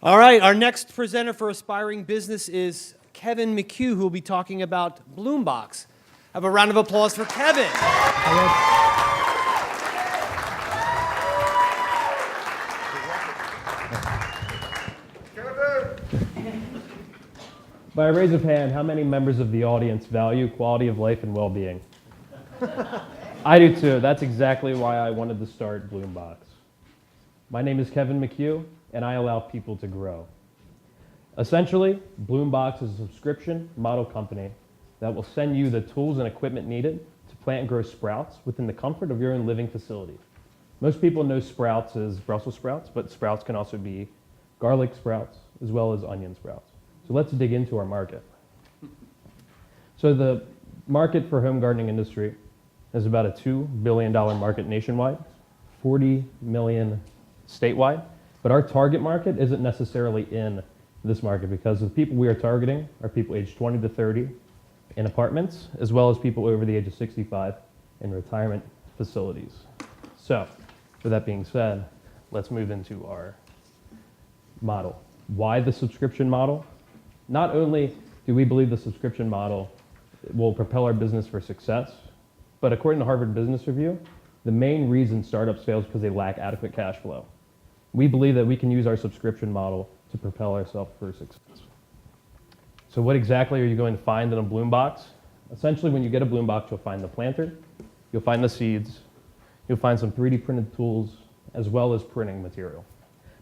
All right, our next presenter for Aspiring Business is Kevin McHugh, who will be talking about Bloombox. Have a round of applause for Kevin. By a raise of hand, how many members of the audience value quality of life and well-being? I do too. That's exactly why I wanted to start Bloombox. My name is Kevin McHugh, and I allow people to grow. Essentially, Bloombox is a subscription model company that will send you the tools and equipment needed to plant and grow sprouts within the comfort of your own living facility. Most people know sprouts as Brussels sprouts, but sprouts can also be garlic sprouts as well as onion sprouts. So let's dig into our market. So the market for home gardening industry is about a $2 billion market nationwide, 40 million statewide. But our target market isn't necessarily in this market because the people we are targeting are people aged 20 to 30 in apartments, as well as people over the age of 65 in retirement facilities. So, with that being said, let's move into our model. Why the subscription model? Not only do we believe the subscription model will propel our business for success, but according to Harvard Business Review, the main reason startups fail is because they lack adequate cash flow. We believe that we can use our subscription model to propel ourselves for success. So what exactly are you going to find in a bloom box? Essentially, when you get a bloom box, you'll find the planter, you'll find the seeds, you'll find some 3D printed tools, as well as printing material.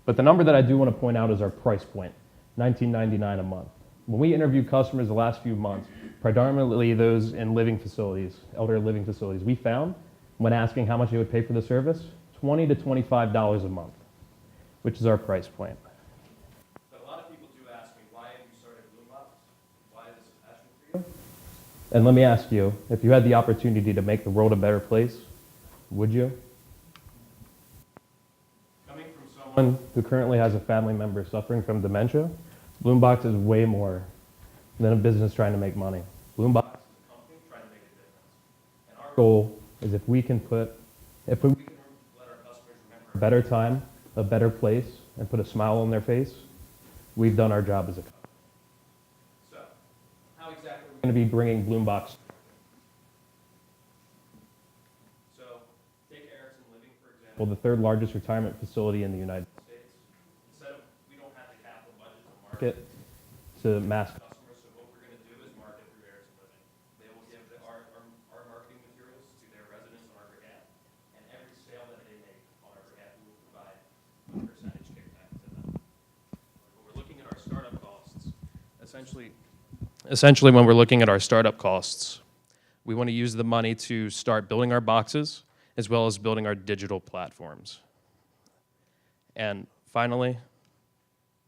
But the number that I do want to point out is our price point, $19.99 a month. When we interviewed customers the last few months, predominantly those in living facilities, elder living facilities, we found when asking how much they would pay for the service, $20 to $25 a month, which is our price point. But a lot of people do ask me, why have you started Bloombox? Why is this a passion for you? And let me ask you, if you had the opportunity to make the world a better place, would you? Coming from someone who currently has a family member suffering from dementia, Bloombox is way more than a business trying to make money. Bloombox is a company trying to make a difference. And our goal is if we can let our customers remember a better time, a better place, and put a smile on their face, we've done our job as a company. So, how exactly are we going to be bringing Bloombox? So, take Erickson Living, for example, the third largest retirement facility in the United States. Instead of, we don't have the capital budget to market to mass customers, so what we're going to do is market through Erickson Living. They will give our marketing materials to their residents on our behalf, and every sale that they make on our behalf, we will provide a percentage kickback to them. When we're looking at our startup costs, essentially when we're looking at our startup costs, we want to use the money to start building our boxes as well as building our digital platforms. And finally,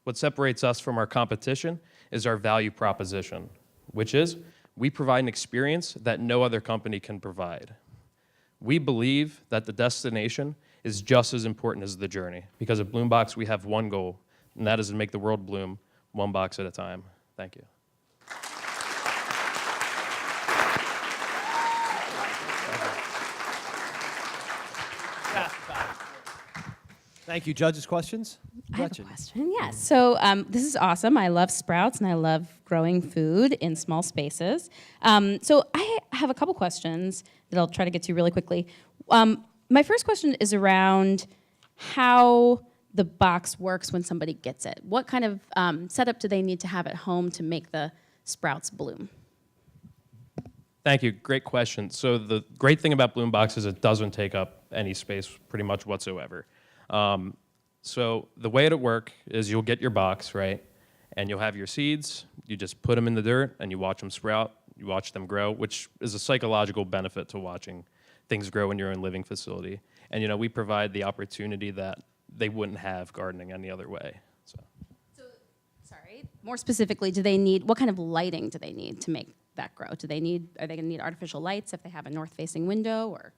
what separates us from our competition is our value proposition, which is we provide an experience that no other company can provide. We believe that the destination is just as important as the journey, because at Bloombox we have one goal, and that is to make the world bloom one box at a time. Thank you. Thank you. Judges, questions? I have a question, yes. So this is awesome. I love sprouts and I love growing food in small spaces. So I have a couple questions that I'll try to get to really quickly. My first question is around how the box works when somebody gets it. What kind of setup do they need to have at home to make the sprouts bloom? Thank you. Great question. So the great thing about Bloombox is it doesn't take up any space pretty much whatsoever. So the way it'll work is you'll get your box, right? And you'll have your seeds. You just put them in the dirt and you watch them sprout. You watch them grow, which is a psychological benefit to watching things grow in your own living facility. And you know, we provide the opportunity that they wouldn't have gardening any other way. So Sorry, more specifically, what kind of lighting do they need to make that grow? Are they going to need artificial lights if they have a north-facing window, or?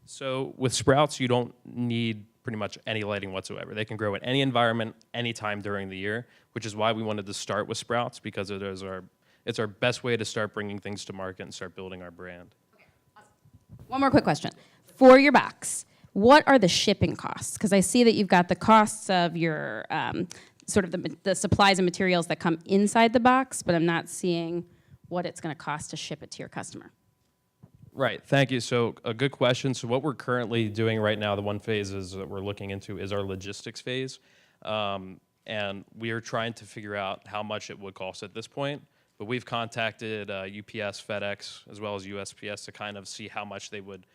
So with sprouts, you don't need pretty much any lighting whatsoever. They can grow in any environment, anytime during the year, which is why we wanted to start with sprouts, because it's our best way to start bringing things to market and start building our brand. Okay, awesome. One more quick question. For your box, what are the shipping costs? Because I see that you've got the costs of your sort of the supplies and materials that come inside the box, but I'm not seeing what it's going to cost to ship it to your customer. Right, thank you. So a good question. So what we're currently doing right now, the one phase that we're looking into is our logistics phase. And we are trying to figure out how much it would cost at this point. But we've contacted UPS, FedEx, as well as USPS to kind of see how much they would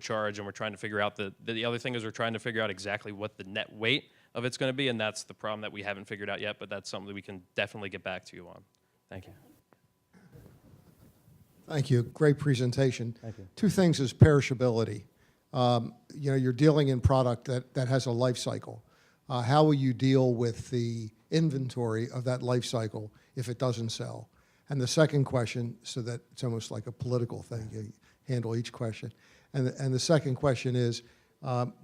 charge. And we're trying to figure out the other thing is we're trying to figure out exactly what the net weight of it's going to be. And that's the problem that we haven't figured out yet. But that's something that we can definitely get back to you on. Thank you. Thank you. Great presentation. Thank you. Two things is perishability. you're dealing in product that has a life cycle. How will you deal with the inventory of that life cycle if it doesn't sell? And the second question, so that it's almost like a political thing, you handle each question. And the second question is,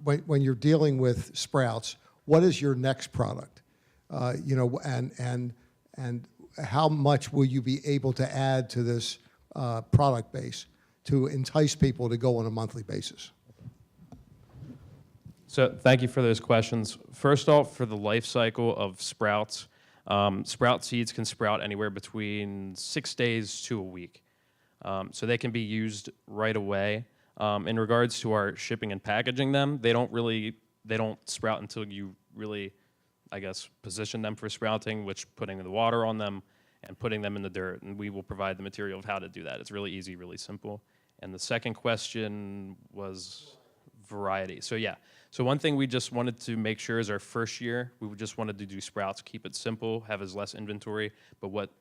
when you're dealing with Sprouts, what is your next product? And how much will you be able to add to this product base to entice people to go on a monthly basis? So thank you for those questions. First off, for the life cycle of sprouts, sprout seeds can sprout anywhere between 6 days to a week. So they can be used right away. In regards to our shipping and packaging them, they don't sprout until you really, I guess, position them for sprouting, which putting the water on them and putting them in the dirt. And we will provide the material of how to do that. It's really easy, really simple. And the second question was variety. So yeah, so one thing we just wanted to make sure is our first year, we just wanted to do sprouts, keep it simple, have as less inventory, but what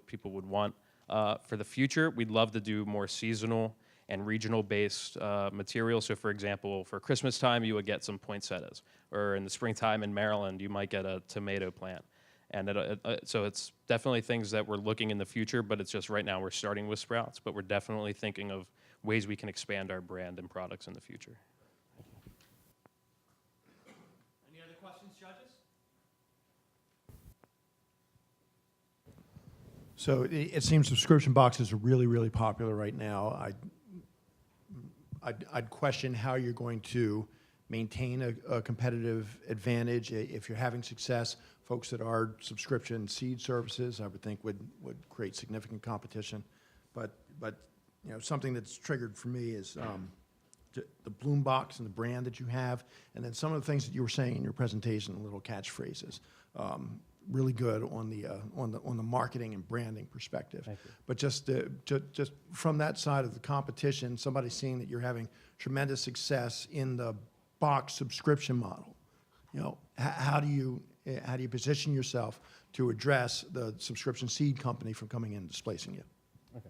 people would want. For the future, we'd love to do more seasonal and regional-based material. So for example, for Christmas time, you would get some poinsettias. Or in the springtime in Maryland, you might get a tomato plant. And so it's definitely things that we're looking in the future, but it's just right now we're starting with sprouts, but we're definitely thinking of ways we can expand our brand and products in the future. Any other questions, judges? So it seems subscription boxes are really, really popular right now. I'd question how you're going to maintain a competitive advantage if you're having success. Folks that are subscription seed services, I would think would create significant competition. But something that's triggered for me is the Bloom box and the brand that you have, and then some of the things that you were saying in your presentation, little catchphrases. Really good on the marketing and branding perspective. But just from that side of the competition, somebody seeing that you're having tremendous success in the box subscription model, how do you position yourself to address the subscription seed company from coming in and displacing you? Okay.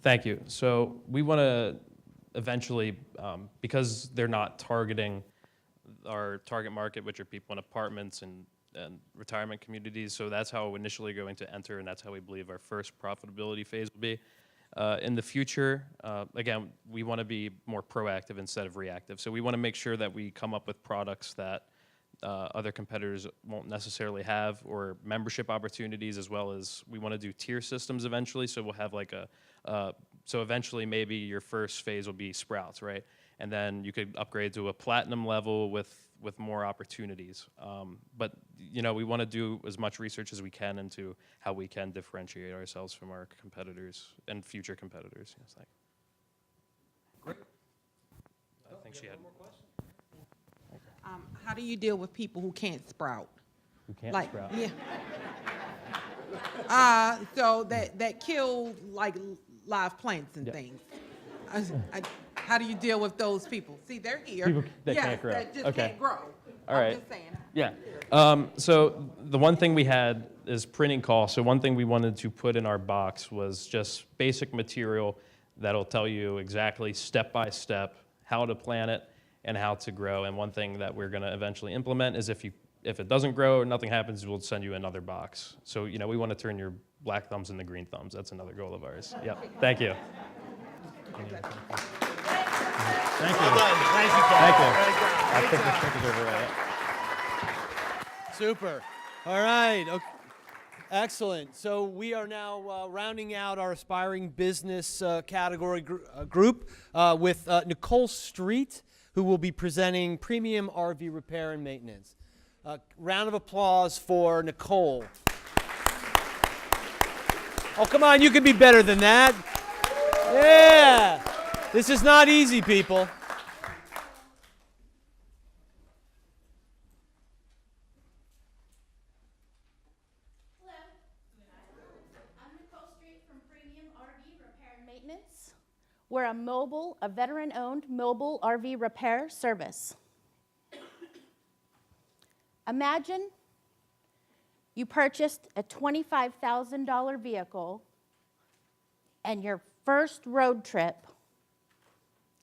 Thank you. So we want to eventually, because they're not targeting our target market, which are people in apartments and retirement communities. So that's how we're initially going to enter, and that's how we believe our first profitability phase will be. In the future, again, we want to be more proactive instead of reactive. So we want to make sure that we come up with products that other competitors won't necessarily have, or membership opportunities, as well as we want to do tier systems eventually. So we'll have like so eventually maybe your first phase will be Sprouts, right? And then you could upgrade to a platinum level with more opportunities. But we want to do as much research as we can into how we can differentiate ourselves from our competitors and future competitors. Yes, thank you. Great. I think she had one more question. How do you deal with people who can't sprout? Who can't sprout? Yeah. So that kill like live plants and things. How do you deal with those people? See, they're here. People that can't grow. That just Okay. can't grow. All I'm right. just saying. Yeah. So the one thing we had is printing costs. So one thing we wanted to put in our box was just basic material that'll tell you exactly step by step how to plant it and how to grow. And one thing that we're going to eventually implement is if it doesn't grow or nothing happens, we'll send you another box. So we want to turn your black thumbs into green thumbs. That's another goal of ours. Yep. Thank you. Thank you. Thank you. I think the stick is over right. Super. All right. Okay. Excellent. So we are now rounding out our aspiring business category group with Nicole Street, who will be presenting premium RV repair and maintenance. Round of applause for Nicole. Oh, come on, you can be better than that. Yeah. This is not easy, people. Hello. I'm Nicole Street from Premium RV Repair and Maintenance. We're a veteran-owned mobile RV repair service. Imagine you purchased a $25,000 vehicle and your first road trip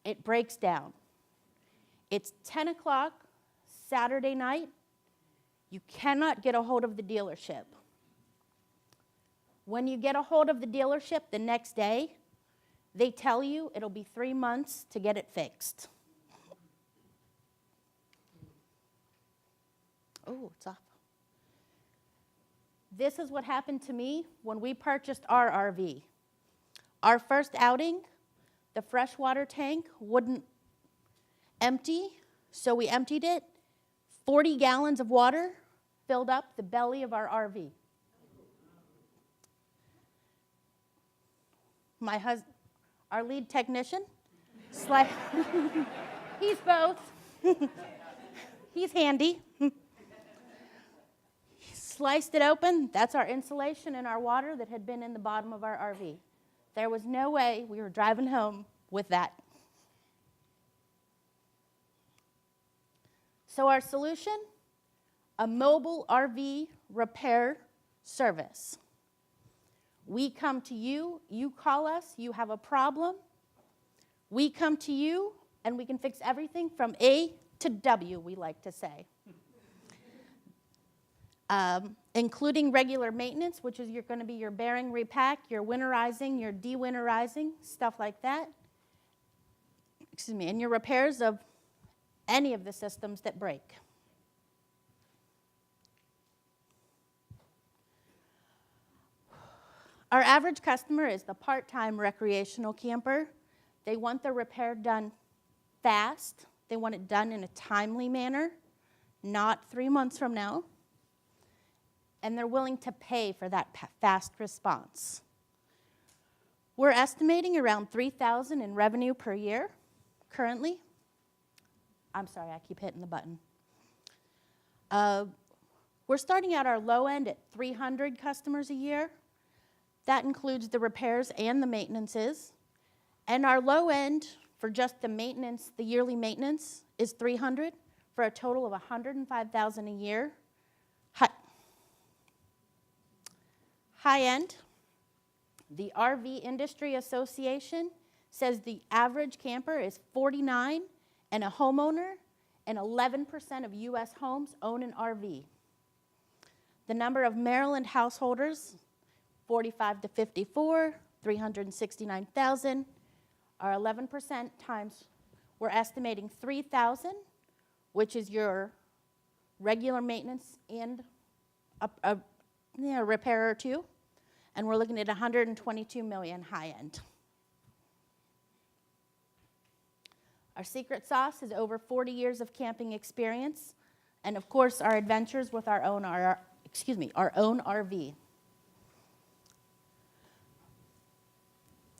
It breaks down. It's 10 o'clock Saturday night. You cannot get a hold of the dealership. When you get a hold of the dealership the next day, they tell you it'll be 3 months to get it fixed. Oh, it's off. This is what happened to me when we purchased our RV. Our first outing, the freshwater tank wouldn't empty, so we emptied it. 40 gallons of water filled up the belly of our RV. My husband, our lead technician, he's both. He's handy. Sliced it open. That's our insulation and our water that had been in the bottom of our RV. There was no way we were driving home with that. So our solution, a mobile RV repair service. We come to you, you call us, you have a problem. We come to you, and we can fix everything from A to W, we like to say. Including regular maintenance, which is going to be your bearing repack, your winterizing, your de-winterizing, stuff like that. Excuse me, and your repairs of any of the systems that break. Our average customer is the part-time recreational camper. They want their repair done fast. They want it done in a timely manner, not 3 months from now. And they're willing to pay for that fast response. We're estimating around $3,000 in revenue per year currently. I'm sorry, I keep hitting the button. We're starting out our low end at 300 customers a year. That includes the repairs and the maintenances. And our low end for just the maintenance, the yearly maintenance, is 300 for a total of 105,000 a year. High end, the RV Industry Association says the average camper is 49 and a homeowner, and 11% of U.S. homes own an RV. The number of Maryland householders, 45 to 54, 369,000, are 11% times, we're estimating 3,000, which is your regular maintenance and a repair or two. And we're looking at 122 million high end. Our secret sauce is over 40 years of camping experience, and of course our adventures with our own RV.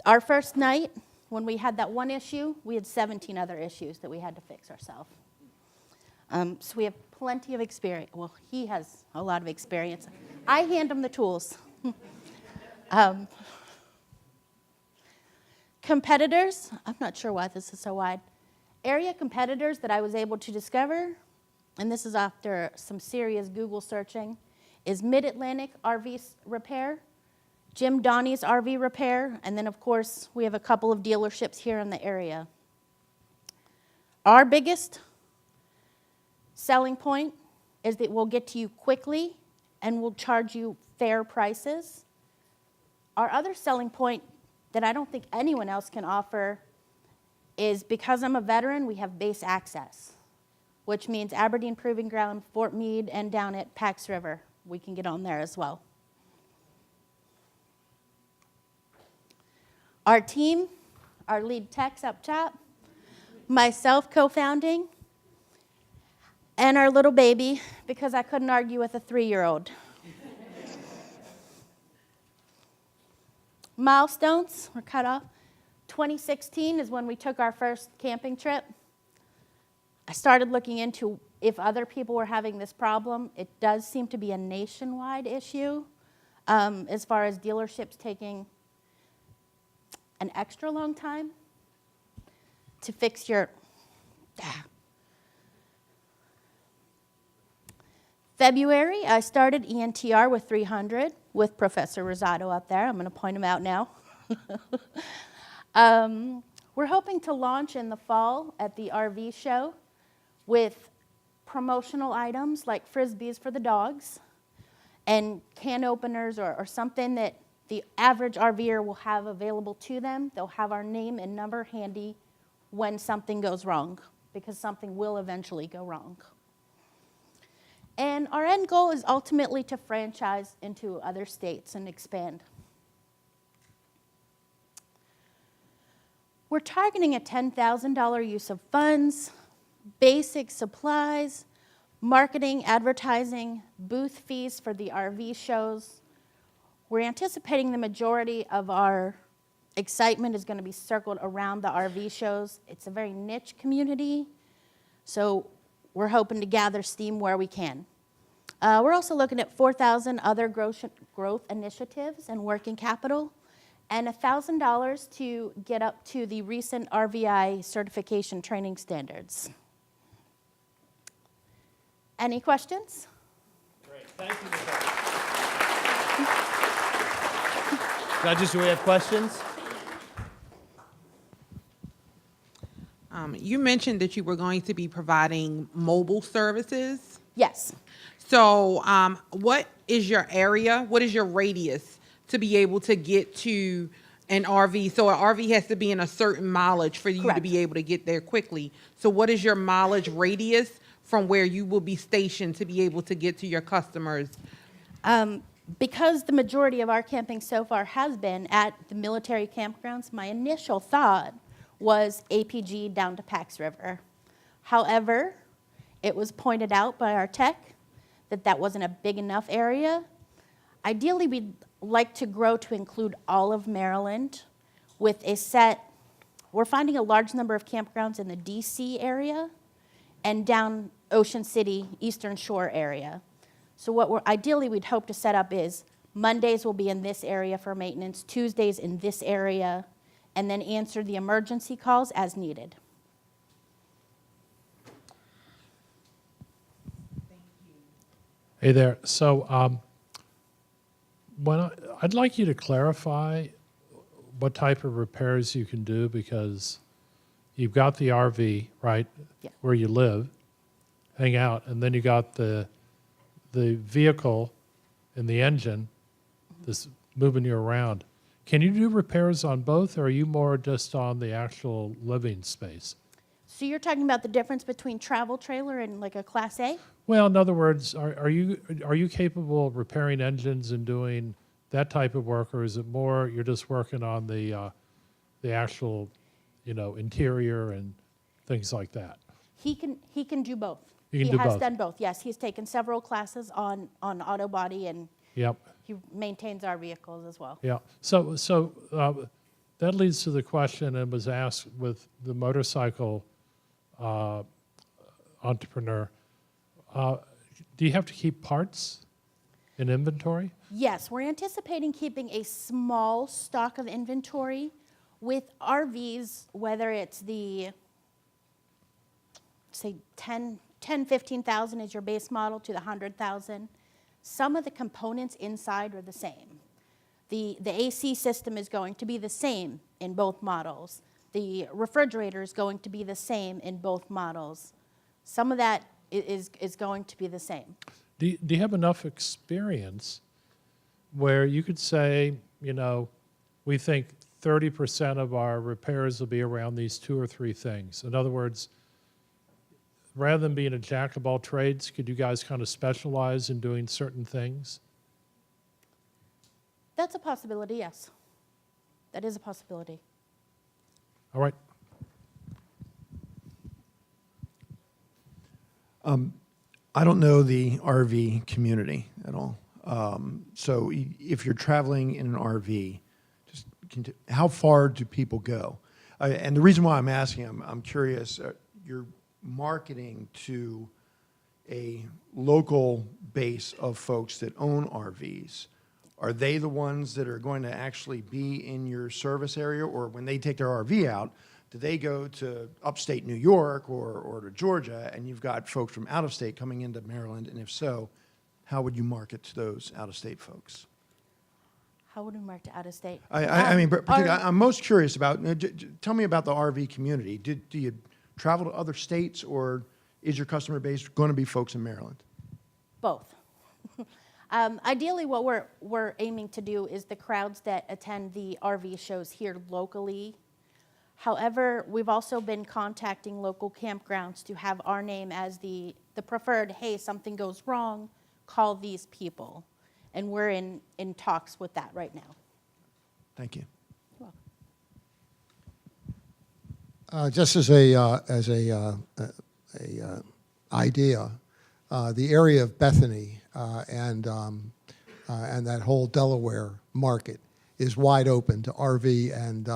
Our first night, when we had that one issue, we had 17 other issues that we had to fix ourselves. So we have plenty of experience. Well, he has a lot of experience. I hand him the tools. Competitors, I'm not sure why this is so wide. Area competitors that I was able to discover, and this is after some serious Google searching, is Mid-Atlantic RV Repair, Jim Donnie's RV Repair, and then of course we have a couple of dealerships here in the area. Our biggest selling point is that we'll get to you quickly and we'll charge you fair prices. Our other selling point that I don't think anyone else can offer is because I'm a veteran, we have base access, which means Aberdeen Proving Ground, Fort Meade, and down at Pax River. We can get on there as well. Our team, our lead techs up top, myself co-founding, and our little baby, because I couldn't argue with a 3-year-old. Milestones were cut off. 2016 is when we took our first camping trip. I started looking into if other people were having this problem. It does seem to be a nationwide issue as far as dealerships taking an extra long time to fix your... February, I started ENTR with 300 with Professor Rosado up there. I'm going to point him out now. We're hoping to launch in the fall at the RV show with promotional items like Frisbees for the dogs and can openers or something that the average RVer will have available to them. They'll have our name and number handy when something goes wrong, because something will eventually go wrong. And our end goal is ultimately to franchise into other states and expand. We're targeting a $10,000 use of funds, basic supplies, marketing, advertising, booth fees for the RV shows. We're anticipating the majority of our excitement is going to be circled around the RV shows. It's a very niche community, so we're hoping to gather steam where we can. We're also looking at 4,000 other growth initiatives and working capital, and $1,000 to get up to the recent RVI certification training standards. Any questions? Great, thank you, Nicole. Judges, do we have questions? You mentioned that you were going to be providing mobile services. Yes. So what is your area? What is your radius to be able to get to an RV? So an RV has to be in a certain mileage for you Correct. to be able to get there quickly. So what is your mileage radius from where you will be stationed to be able to get to your customers? Because the majority of our camping so far has been at the military campgrounds, my initial thought was APG down to Pax River. However, it was pointed out by our tech that that wasn't a big enough area. Ideally, we'd like to grow to include all of Maryland with a set. We're finding a large number of campgrounds in the DC area and down Ocean City, Eastern Shore area. So what ideally we'd hope to set up is Mondays will be in this area for maintenance, Tuesdays in this area, and then answer the emergency calls as needed. Hey there. So I'd like you to clarify what type of repairs you can do, because you've got the RV, right, Yeah. where you live, hang out, and then you got the vehicle and the engine that's moving you around. Can you do repairs on both, or are you more just on the actual living space? So you're talking about the difference between travel trailer and like a Class A? Well, in other words, are you capable of repairing engines and doing that type of work, or is it more you're just working on the actual, interior and things like that? He can do both. He can He do has both. done both, yes. He's taken several classes on auto body, and Yep. he maintains our vehicles as well. Yeah. So that leads to the question, and was asked with the motorcycle entrepreneur. Do you have to keep parts in inventory? Yes, we're anticipating keeping a small stock of inventory with RVs, whether it's the, say, 15,000 is your base model to the 100,000. Some of the components inside are the same. The AC system is going to be the same in both models. The refrigerator is going to be the same in both models. Some of that is going to be the same. Do you have enough experience where you could say, we think 30% of our repairs will be around these 2 or 3 things? In other words, rather than being a jack of all trades, could you guys kind of specialize in doing certain things? That's a possibility, yes. That is a possibility. All right. I don't know the RV community at all. So if you're traveling in an RV, how far do people go? And the reason why I'm asking, I'm curious, you're marketing to a local base of folks that own RVs. Are they the ones that are going to actually be in your service area, or when they take their RV out, do they go to upstate New York or to Georgia, and you've got folks from out of state coming into Maryland? And if so, how would you market to those out of state folks? How would we market to out of state? I mean, particularly, our- I'm most curious about, tell me about the RV community. Do you travel to other states, or is your customer base going to be folks in Maryland? Both. Ideally, what we're aiming to do is the crowds that attend the RV shows here locally. However, we've also been contacting local campgrounds to have our name as the preferred, hey, something goes wrong, call these people. And we're in talks with that right now. Thank you. Just as a idea, the area of Bethany and that whole Delaware market is wide open to RV and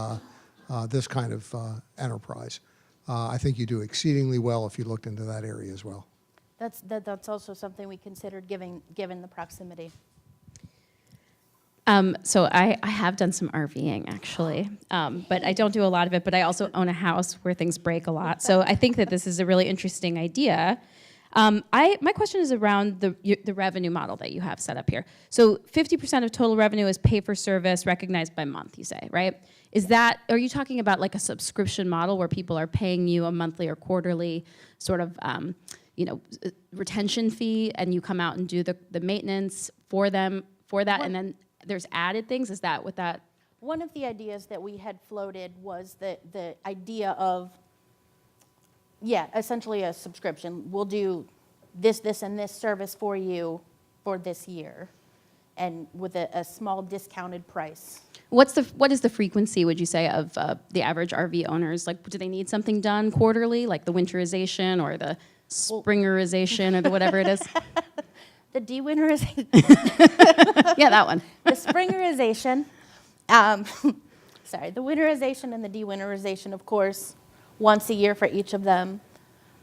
this kind of enterprise. I think you do exceedingly well if you looked into that area as well. That's also something we considered given the proximity. So I have done some RVing actually, but I don't do a lot of it, but I also own a house where things break a lot. So I think that this is a really interesting idea. My question is around the revenue model that you have set up here. So 50% of total revenue is pay for service recognized by month, you say, right? Are you talking about like a subscription model where people are paying you a monthly or quarterly sort of, retention fee, and you come out and do the maintenance for them for that, and then there's added things? Is that what that? One of the ideas that we had floated was the idea of, essentially a subscription. We'll do this, and this service for you for this year, and with a small discounted price. What is the frequency, would you say, of the average RV owners? Like, do they need something done quarterly, like the winterization or the springerization or the whatever it is? The de-winterization. Yeah, that one. The springerization. The winterization and the de-winterization, of course, once a year for each of them.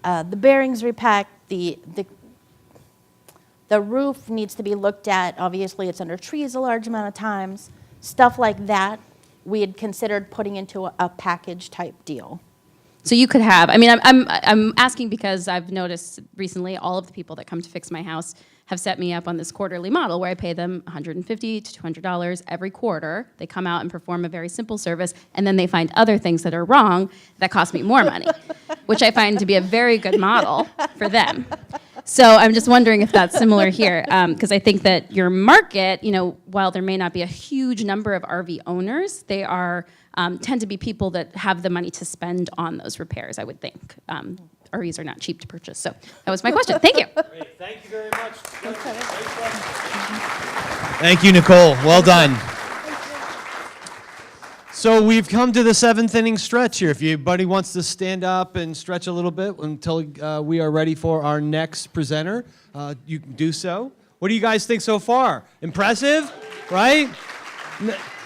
The bearings repack, the roof needs to be looked at. Obviously, it's under trees a large amount of times. Stuff like that, we had considered putting into a package type deal. So you could have, I'm asking because I've noticed recently all of the people that come to fix my house have set me up on this quarterly model where I pay them $150 to $200 every quarter. They come out and perform a very simple service, and then they find other things that are wrong that cost me more money, which I find to be a very good model for them. So I'm just wondering if that's similar here, because I think that your market, while there may not be a huge number of RV owners, they are tend to be people that have the money to spend on those repairs, I would think. RVs are not cheap to purchase. So that was my question. Thank you. Great. Thank you very much. Thank you, Nicole. Well done. So we've come to the 7th inning stretch here. If anybody wants to stand up and stretch a little bit until we are ready for our next presenter, you can do so. What do you guys think so far? Impressive, right?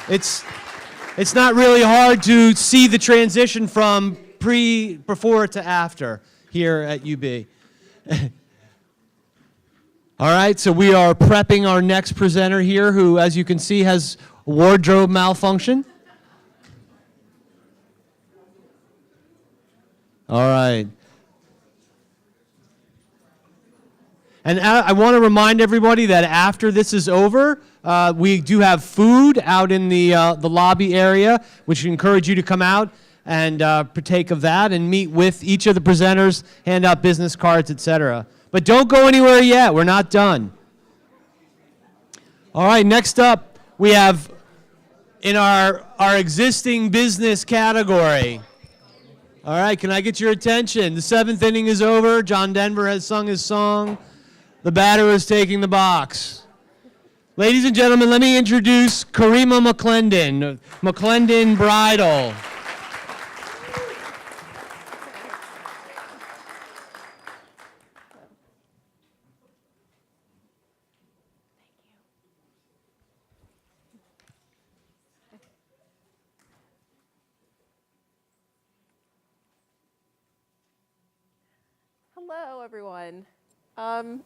It's not really hard to see the transition from before to after here at UB. All right, so we are prepping our next presenter here, who, as you can see, has wardrobe malfunction. All right. And I want to remind everybody that after this is over, we do have food out in the lobby area, which we encourage you to come out and partake of that and meet with each of the presenters, hand out business cards, etc. But don't go anywhere yet. We're not done. All right, next up, we have in our existing business category. All right, can I get your attention? The 7th inning is over. John Denver has sung his song. The batter is taking the box. Ladies and gentlemen, let me introduce Karima McClendon, McClendon Bridal. Hello, everyone.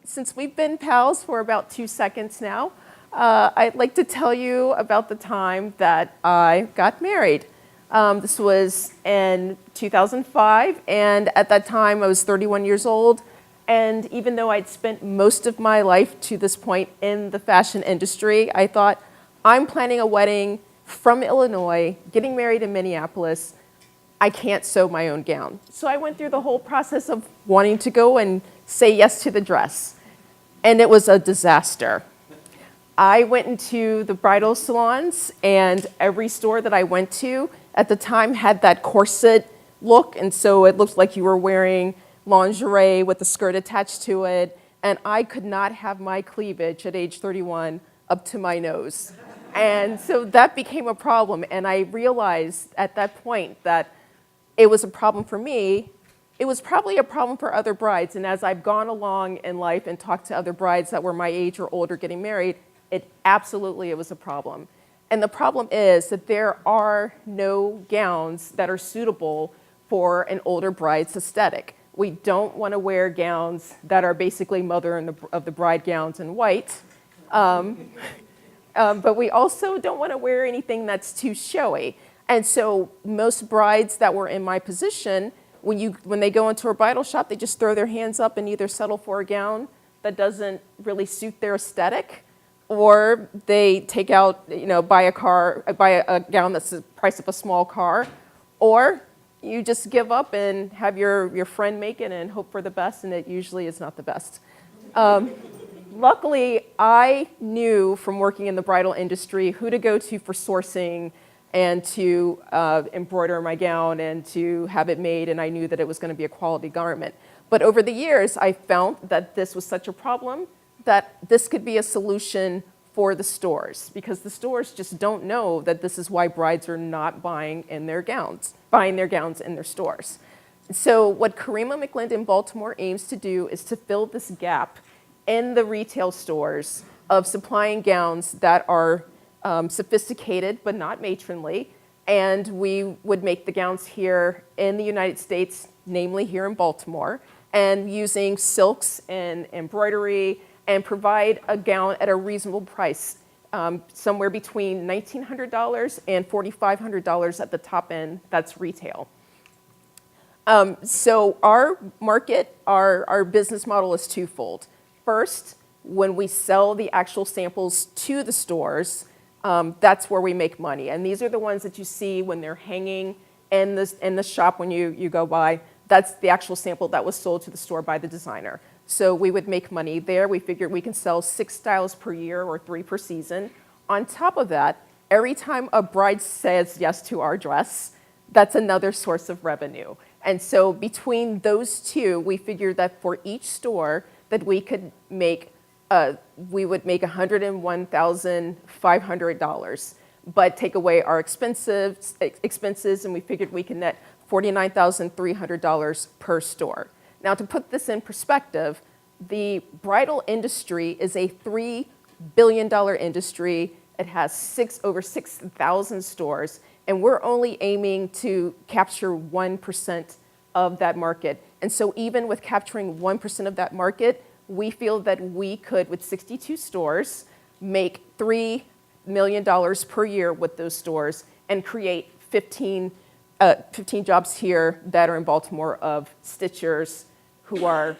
Since we've been pals for about 2 seconds now, I'd like to tell you about the time that I got married. This was in 2005, and at that time I was 31 years old. And even though I'd spent most of my life to this point in the fashion industry, I thought I'm planning a wedding from Illinois, getting married in Minneapolis. I can't sew my own gown. So I went through the whole process of wanting to go and say yes to the dress. And it was a disaster. I went into the bridal salons, and every store that I went to at the time had that corset look, and so it looked like you were wearing lingerie with a skirt attached to it, and I could not have my cleavage at age 31 up to my nose. And so that became a problem, and I realized at that point that it was a problem for me. It was probably a problem for other brides, and as I've gone along in life and talked to other brides that were my age or older getting married, it was a problem. And the problem is that there are no gowns that are suitable for an older bride's aesthetic. We don't want to wear gowns that are basically mother of the bride gowns in white, but we also don't want to wear anything that's too showy. And so most brides that were in my position, when they go into a bridal shop, they just throw their hands up and either settle for a gown that doesn't really suit their aesthetic, or they take out, buy a gown that's the price of a small car, or you just give up and have your friend make it and hope for the best, and it usually is not the best. Luckily, I knew from working in the bridal industry who to go to for sourcing and to embroider my gown and to have it made, and I knew that it was going to be a quality garment. But over the years, I found that this was such a problem that this could be a solution for the stores, because the stores just don't know that this is why brides are not buying their gowns in their stores. So what Karima McLind Baltimore aims to do is to fill this gap in the retail stores of supplying gowns that are sophisticated but not matronly, and we would make the gowns here in the United States, namely here in Baltimore, and using silks and embroidery, and provide a gown at a reasonable price, somewhere between $1,900 and $4,500 at the top end. That's retail. So our market, our business model is twofold. First, when we sell the actual samples to the stores, that's where we make money. And these are the ones that you see when they're hanging in the shop when you go by. That's the actual sample that was sold to the store by the designer. So we would make money there. We figured we can sell 6 styles per year or 3 per season. On top of that, every time a bride says yes to our dress, that's another source of revenue. And so between those two, we figured that for each store that we could make, we would make $101,500, but take away our expenses, and we figured we could net $49,300 per store. Now, to put this in perspective, the bridal industry is a $3 billion industry. It has over 6,000 stores, and we're only aiming to capture 1% of that market. And so even with capturing 1% of that market, we feel that we could, with 62 stores, make $3 million per year with those stores and create 15 jobs here that are in Baltimore of stitchers who are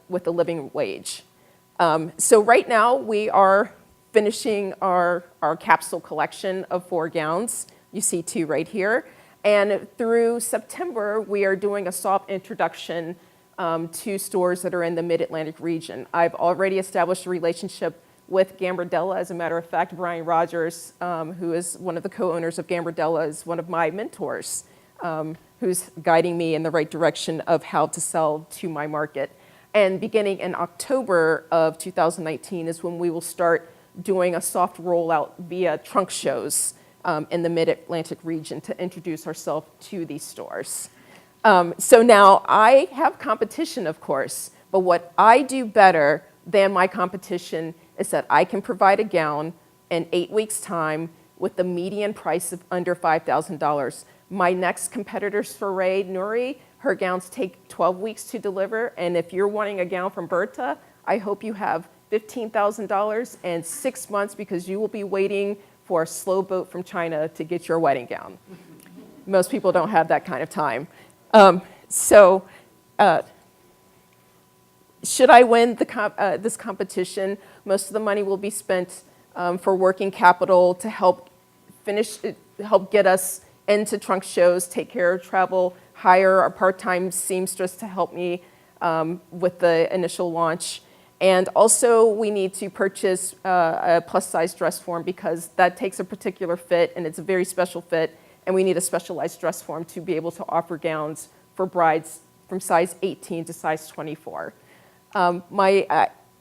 with the living wage. So right now we are finishing our capsule collection of 4 gowns. You see 2 right here. And through September, we are doing a soft introduction to stores that are in the Mid-Atlantic region. I've already established a relationship with Gambardella. As a matter of fact, Brian Rogers, who is one of the co-owners of Gambardella, is one of my mentors, who's guiding me in the right direction of how to sell to my market. And beginning in October of 2019 is when we will start doing a soft rollout via trunk shows in the Mid-Atlantic region to introduce ourselves to these stores. So now I have competition, of course, but what I do better than my competition is that I can provide a gown in 8 weeks' time with the median price of under $5,000. My next competitor, Soray Nuri, her gowns take 12 weeks to deliver, and if you're wanting a gown from Berta, I hope you have $15,000 and 6 months, because you will be waiting for a slow boat from China to get your wedding gown. Most people don't have that kind of time. Should I win this competition, most of the money will be spent for working capital to help get us into trunk shows, take care of travel, hire a part-time seamstress to help me with the initial launch. And also, we need to purchase a plus-size dress form because that takes a particular fit, and it's a very special fit, and we need a specialized dress form to be able to offer gowns for brides from size 18 to size 24.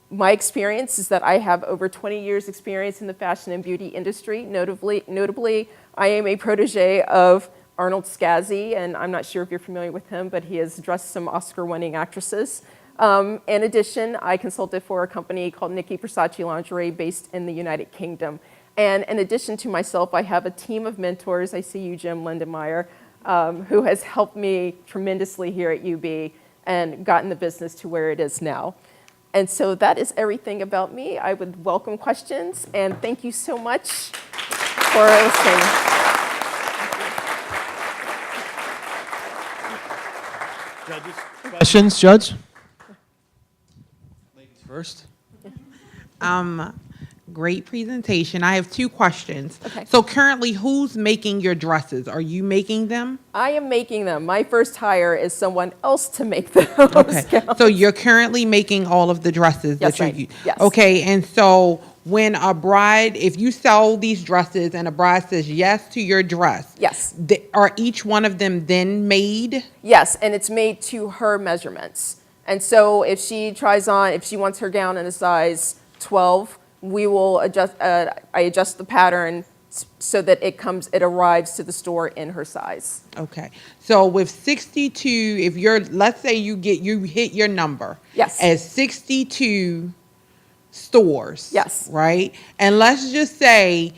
My experience is that I have over 20 years experience in the fashion and beauty industry. Notably, I am a protege of Arnold Scazzi, and I'm not sure if you're familiar with him, but he has dressed some Oscar-winning actresses. In addition, I consulted for a company called Nikki Versace Lingerie based in the United Kingdom. And in addition to myself, I have a team of mentors. I see you, Jim Lindenmeyer, who has helped me tremendously here at UB and gotten the business to where it is now. And so that is everything about me. I would welcome questions, and thank you so much for listening. Judges, questions, Judge? Ladies first. Great presentation. I have 2 questions. Okay. So currently, who's making your dresses? Are you making them? I am making them. My first hire is someone else to make them. Okay. So you're currently making all of the dresses Yes, that I you am. Yes. Okay. And so when a bride, if you sell these dresses and a bride says yes to your dress, Yes. Are each one of them then made? Yes, and it's made to her measurements. And so if she wants her gown in a size 12, we will adjust, I adjust the pattern so that it arrives to the store in her size. Okay. So with 62, if let's say you hit your number. Yes. At 62 stores. Yes. Right? And let's just say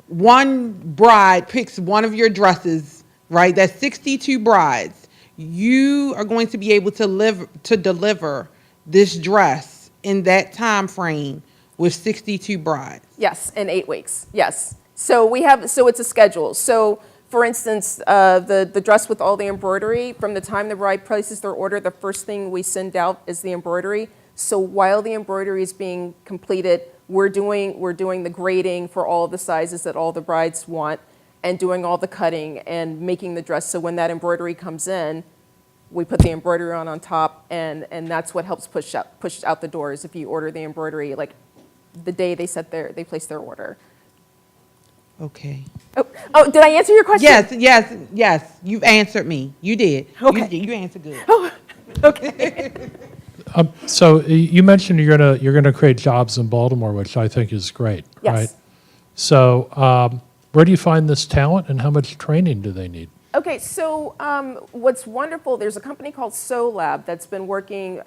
one bride picks one of your dresses, right? That's 62 brides. You are going to be able to deliver this dress in that time frame with 62 brides. Yes, in 8 weeks. Yes. So it's a schedule. So for instance, the dress with all the embroidery, from the time the bride places their order, the first thing we send out is the embroidery. So while the embroidery is being completed, we're doing the grading for all of the sizes that all the brides want and doing all the cutting and making the dress. So when that embroidery comes in, we put the embroidery on top, and that's what helps push out the doors if you order the embroidery like the day they place their order. Okay. Oh, did I answer your question? Yes. You've answered me. You did. Okay. You answered good. Oh, okay. So you mentioned you're gonna create jobs in Baltimore, which I think is great, Yes. right? So where do you find this talent, and how much training do they need? Okay, so what's wonderful, there's a company called SoLab that's been working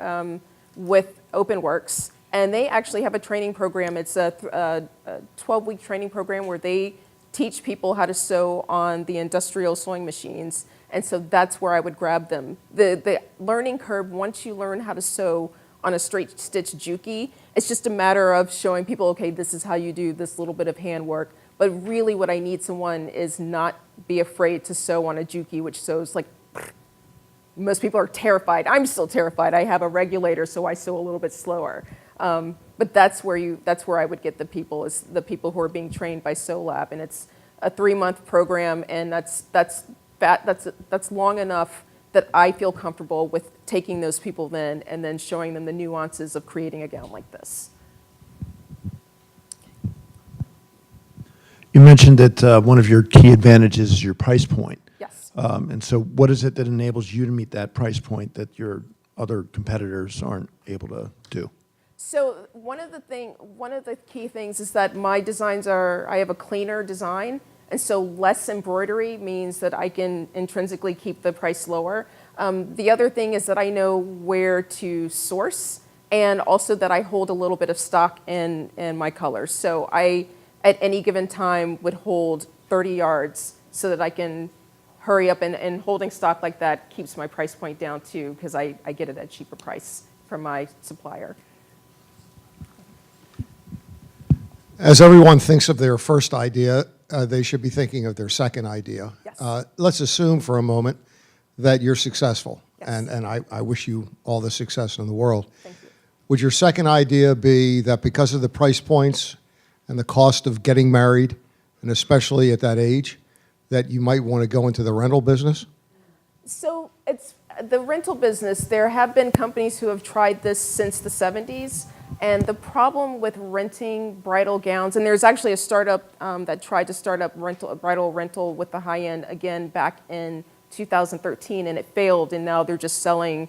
with OpenWorks, and they actually have a training program. It's a 12-week training program where they teach people how to sew on the industrial sewing machines, and so that's where I would grab them. The learning curve, once you learn how to sew on a straight stitch juki, it's just a matter of showing people, okay, this is how you do this little bit of handwork. But really what I need someone is not be afraid to sew on a juki, which sews like, most people are terrified. I'm still terrified. I have a regulator, so I sew a little bit slower. But that's where I would get the people, is the people who are being trained by SoLab, and it's a 3-month program, and that's long enough that I feel comfortable with taking those people then and then showing them the nuances of creating a gown like this. You mentioned that one of your key advantages is your price point. Yes. And so what is it that enables you to meet that price point that your other competitors aren't able to do? So one of the key things is that my designs I have a cleaner design, and so less embroidery means that I can intrinsically keep the price lower. The other thing is that I know where to source, and also that I hold a little bit of stock in my colors. So I, at any given time, would hold 30 yards so that I can hurry up, and holding stock like that keeps my price point down too, because I get it at a cheaper price from my supplier. As everyone thinks of their first idea, they should be thinking of their second idea. Yes. Let's assume for a moment that you're successful, Yes. and I wish you all the success in the world. Thank you. Would your second idea be that because of the price points and the cost of getting married, and especially at that age, that you might want to go into the rental business? So it's the rental business. There have been companies who have tried this since the 70s. And the problem with renting bridal gowns, and there's actually a startup that tried to start up a bridal rental with the high end again back in 2013, and it failed, and now they're just selling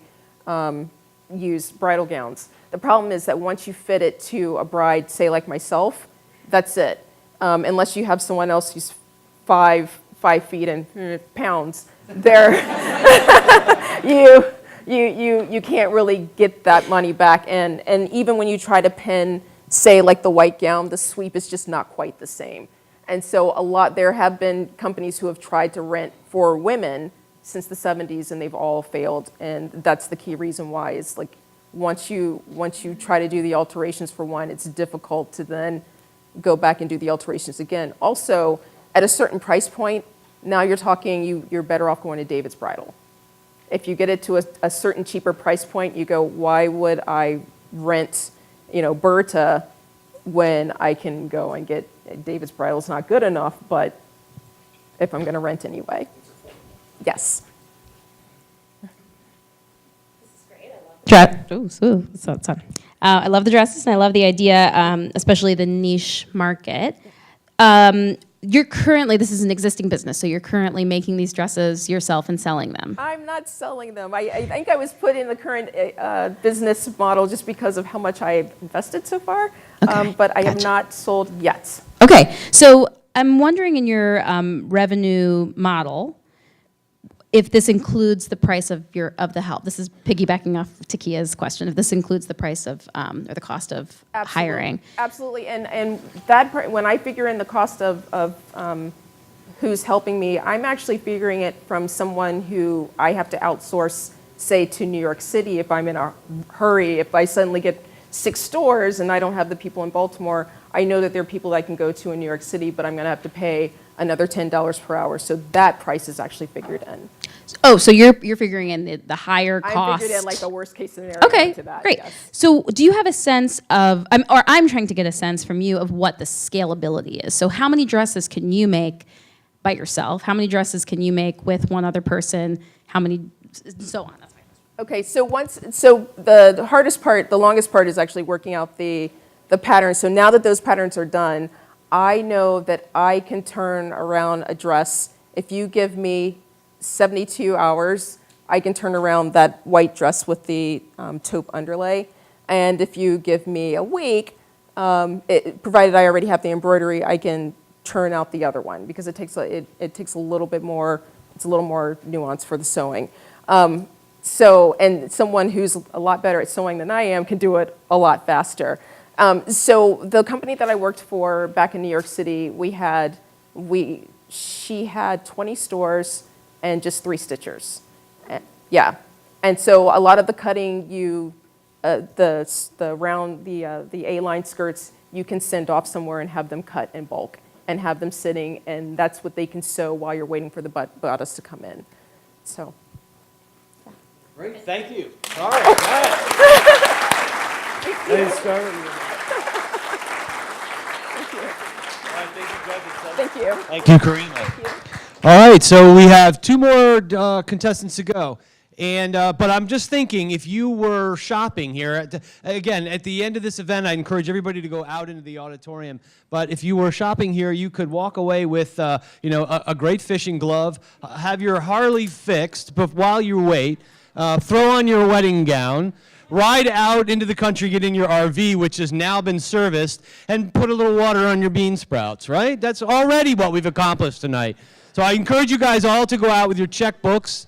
used bridal gowns. The problem is that once you fit it to a bride, say like myself, that's it. Unless you have someone else who's 5 feet and pounds, there you can't really get that money back. And even when you try to pin, say like the white gown, the sweep is just not quite the same. And so there have been companies who have tried to rent for women since the 70s, and they've all failed. And that's the key reason why is like once you try to do the alterations for one, it's difficult to then go back and do the alterations again. Also, at a certain price point, now you're talking you're better off going to David's Bridal. If you get it to a certain cheaper price point, you go, why would I rent, Berta when I can go and get David's Bridal's not good enough, but if I'm going to rent anyway. Yes. I love the dresses, and I love the idea, especially the niche market. This is an existing business, so you're currently making these dresses yourself and selling them. I'm not selling them. I think I was put in the current business model just because of how much I've invested so far, Okay, but I have gotcha. not sold yet. Okay, so I'm wondering in your revenue model, if this includes the price of the help. This is piggybacking off Takia's question. If this includes the price of or the cost of hiring. Absolutely, and that when I figure in the cost of who's helping me, I'm actually figuring it from someone who I have to outsource, say, to New York City if I'm in a hurry. If I suddenly get 6 stores and I don't have the people in Baltimore, I know that there are people I can go to in New York City, but I'm going to have to pay another $10 per hour. So that price is actually figured in. Oh, so you're figuring in the higher cost. I figured in like the worst case scenario. Okay, to that, great. Yes. So do you have a sense of, or I'm trying to get a sense from you of what the scalability is. So how many dresses can you make by yourself? How many dresses can you make with one other person? How many, so on. That's my question. Okay, so the hardest part, the longest part is actually working out the patterns. So now that those patterns are done, I know that I can turn around a dress. If you give me 72 hours, I can turn around that white dress with the taupe underlay. And if you give me a week, provided I already have the embroidery, I can turn out the other one because it takes a little bit more, it's a little more nuance for the sewing. And someone who's a lot better at sewing than I am can do it a lot faster. So the company that I worked for back in New York City, she had 20 stores and just 3 stitchers. Yeah, and so a lot of the cutting, the A-line skirts, you can send off somewhere and have them cut in bulk and have them sitting, and that's what they can sew while you're waiting for the bodice to come in. So. Great, thank you. All right. Thank you. Thank you, Karima. All right, so we have 2 more contestants to go. And but I'm just thinking, if you were shopping here, again, at the end of this event, I encourage everybody to go out into the auditorium. But if you were shopping here, you could walk away with, a great fishing glove, have your Harley fixed, but while you wait, throw on your wedding gown, ride out into the country, get in your RV, which has now been serviced, and put a little water on your bean sprouts, right? That's already what we've accomplished tonight. So I encourage you guys all to go out with your checkbooks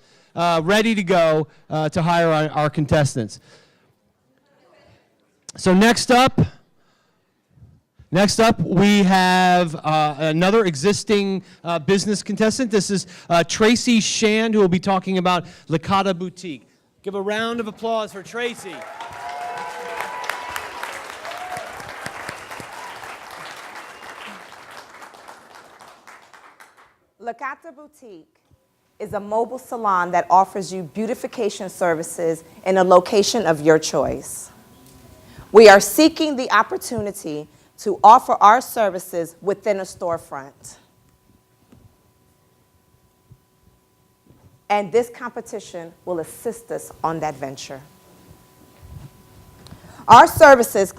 ready to go to hire our contestants. So next up, we have another existing business contestant. This is Tracy Shand, who will be talking about Licata Boutique. Give a round of applause for Tracy. Licata Boutique is a mobile salon that offers you beautification services in a location of your choice. We are seeking the opportunity to offer our services within a storefront. And this competition will assist us on that venture. Our services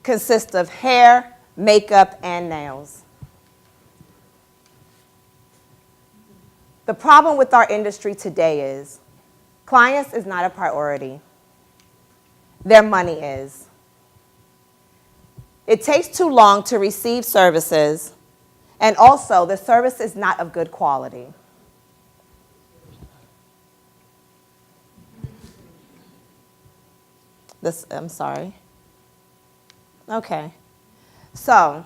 consist of hair, makeup, and nails. The problem with our industry today is clients is not a priority. Their money is. It takes too long to receive services, and also the service is not of good quality. I'm sorry. Okay. So,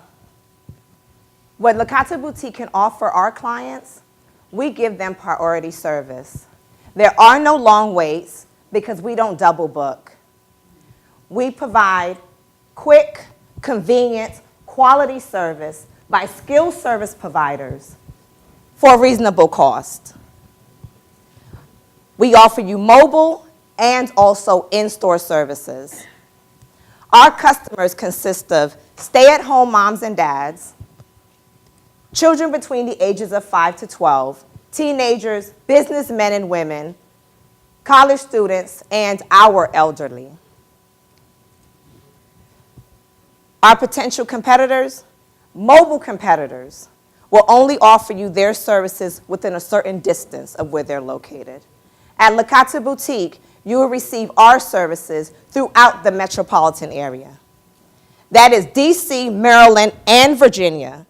what Licata Boutique can offer our clients, we give them priority service. There are no long waits because we don't double book. We provide quick, convenient, quality service by skilled service providers for a reasonable cost. We offer you mobile and also in-store services. Our customers consist of stay-at-home moms and dads, children between the ages of 5 to 12, teenagers, businessmen and women, college students, and our elderly. Our potential competitors, mobile competitors, will only offer you their services within a certain distance of where they're located. At Licata Boutique, you will receive our services throughout the metropolitan area. That is DC, Maryland, and Virginia,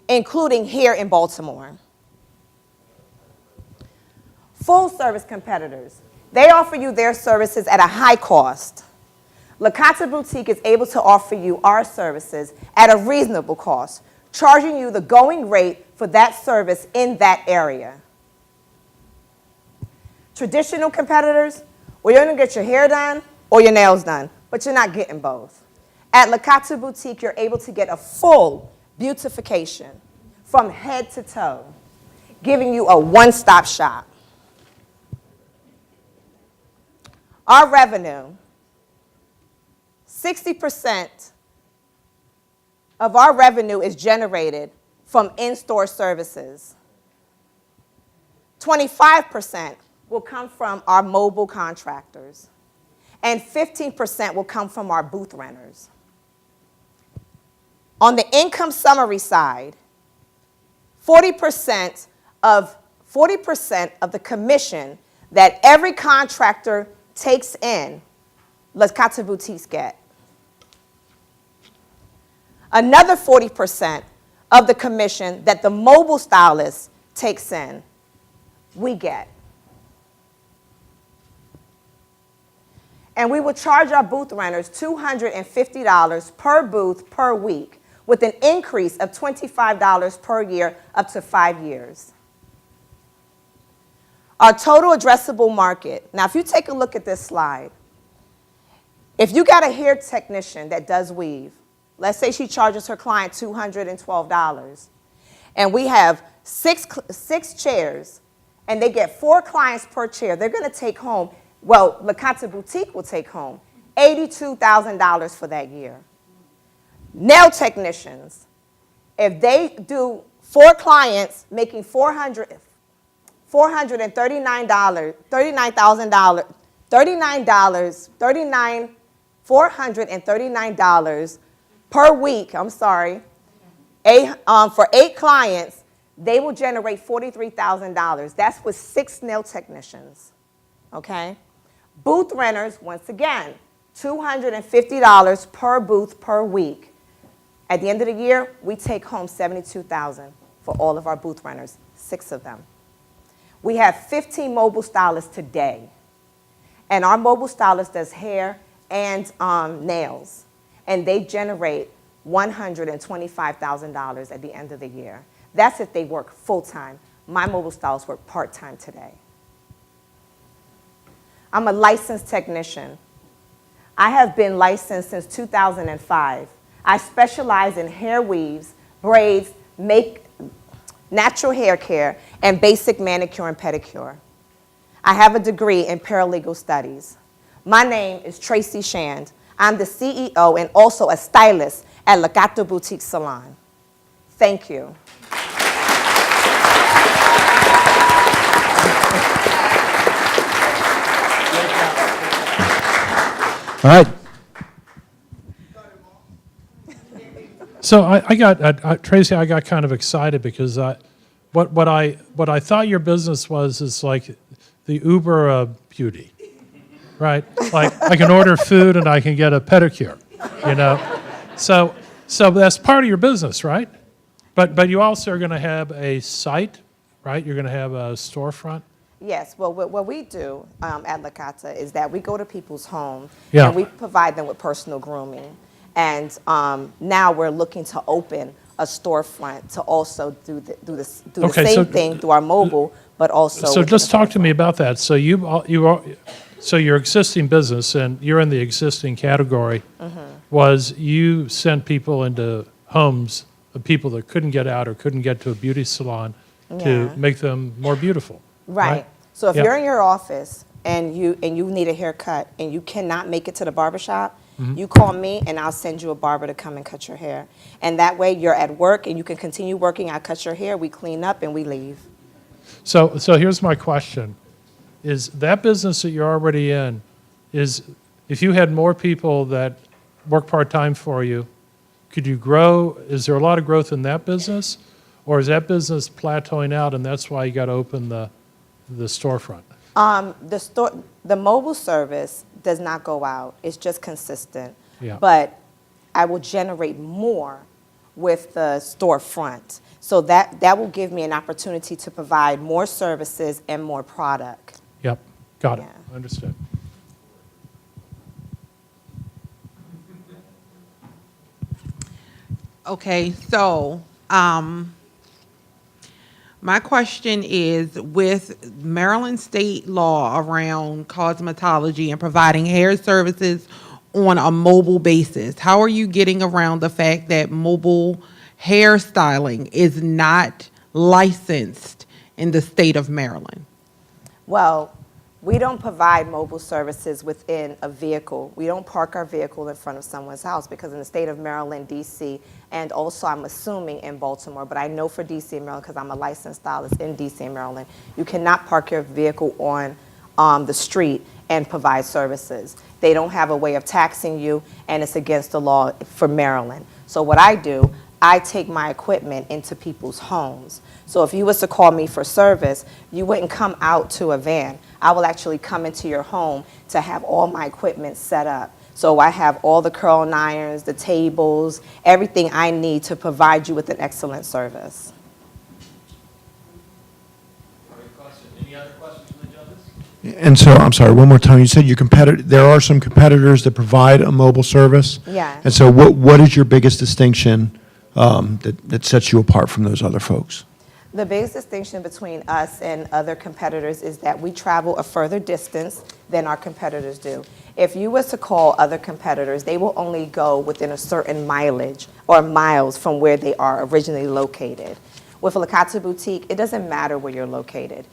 including here in Baltimore. Full service competitors, they offer you their services at a high cost. Licata Boutique is able to offer you our services at a reasonable cost, charging you the going rate for that service in that area. Traditional competitors, well, you're going to get your hair done or your nails done, but you're not getting both. At Licata Boutique, you're able to get a full beautification from head to toe, giving you a one-stop shop. Our revenue, 60% of our revenue is generated from in-store services. 25% will come from our mobile contractors, and 15% will come from our booth renters. On the income summary side, 40% of the commission that every contractor takes in, Licata Boutiques get. Another 40% of the commission that the mobile stylist takes in, we get. And we will charge our booth renters $250 per booth per week, with an increase of $25 per year up to 5 years. Our total addressable market. Now, if you take a look at this slide, if you got a hair technician that does weave, let's say she charges her client $212, and we have six chairs, and they get 4 clients per chair, they're going to take home, well, Licata Boutique will take home $82,000 for that year. Nail technicians, if they do 4 clients making $439 per week, for 8 clients, they will generate $43,000. That's with 6 nail technicians, okay? Booth renters, once again, $250 per booth per week. At the end of the year, we take home $72,000 for all of our booth renters, 6 of them. We have 15 mobile stylists today, and our mobile stylist does hair and nails, and they generate $125,000 at the end of the year. That's if they work full-time. My mobile stylists work part-time today. I'm a licensed technician. I have been licensed since 2005. I specialize in hair weaves, braids, natural hair care, and basic manicure and pedicure. I have a degree in paralegal studies. My name is Tracy Shand. I'm the CEO and also a stylist at La Gato Boutique Salon. Thank you. All right. So I got, Tracy, I got kind of excited because what I thought your business was is like the Uber of beauty, right? Like I can order food and I can get a pedicure, you know? So that's part of your business, right? But you also are going to have a site, right? You're going to have a storefront. Yes, well, what we do at La Cata is that we go to people's homes Yeah. and we provide them with personal grooming. And now we're looking to open a storefront to also do the Okay, same so- thing through our mobile, but also. So within just the talk to me about that. So so your existing business, and you're in the existing category, was you sent people into homes of people that couldn't get out or couldn't get to a beauty salon to Yeah. make them more beautiful. Right. So if Yeah. you're in your office and you need a haircut and you cannot make it to the barbershop, you call me and I'll send you a barber to come and cut your hair. And that way you're at work and you can continue working. I cut your hair, we clean up, and we leave. So here's my question. Is that business that you're already in, is if you had more people that work part-time for you, could you grow? Is there a lot of growth in that business? Or is that business plateauing out and that's why you got to open the storefront? The mobile service does not go out. It's just consistent. Yeah. But I will generate more with the storefront. So that will give me an opportunity to provide more services and more product. Yep, got it, Yeah. understood. Okay, so my question is, with Maryland state law around cosmetology and providing hair services on a mobile basis, how are you getting around the fact that mobile hairstyling is not licensed in the state of Maryland? Well, we don't provide mobile services within a vehicle. We don't park our vehicle in front of someone's house because in the state of Maryland, D.C., and also I'm assuming in Baltimore, but I know for D.C. and Maryland because I'm a licensed stylist in D.C. and Maryland, you cannot park your vehicle on the street and provide services. They don't have a way of taxing you, and it's against the law for Maryland. So what I do, I take my equipment into people's homes. So if you was to call me for service, you wouldn't come out to a van. I will actually come into your home to have all my equipment set up. So I have all the curling irons, the tables, everything I need to provide you with an excellent service. Any other questions from the judges? And so, I'm sorry, one more time. You said there are some competitors that provide a mobile service? Yeah. And so what is your biggest distinction that sets you apart from those other folks? The biggest distinction between us and other competitors is that we travel a further distance than our competitors do. If you was to call other competitors, they will only go within a certain mileage or miles from where they are originally located. With La Cata Boutique, it doesn't matter where you're located.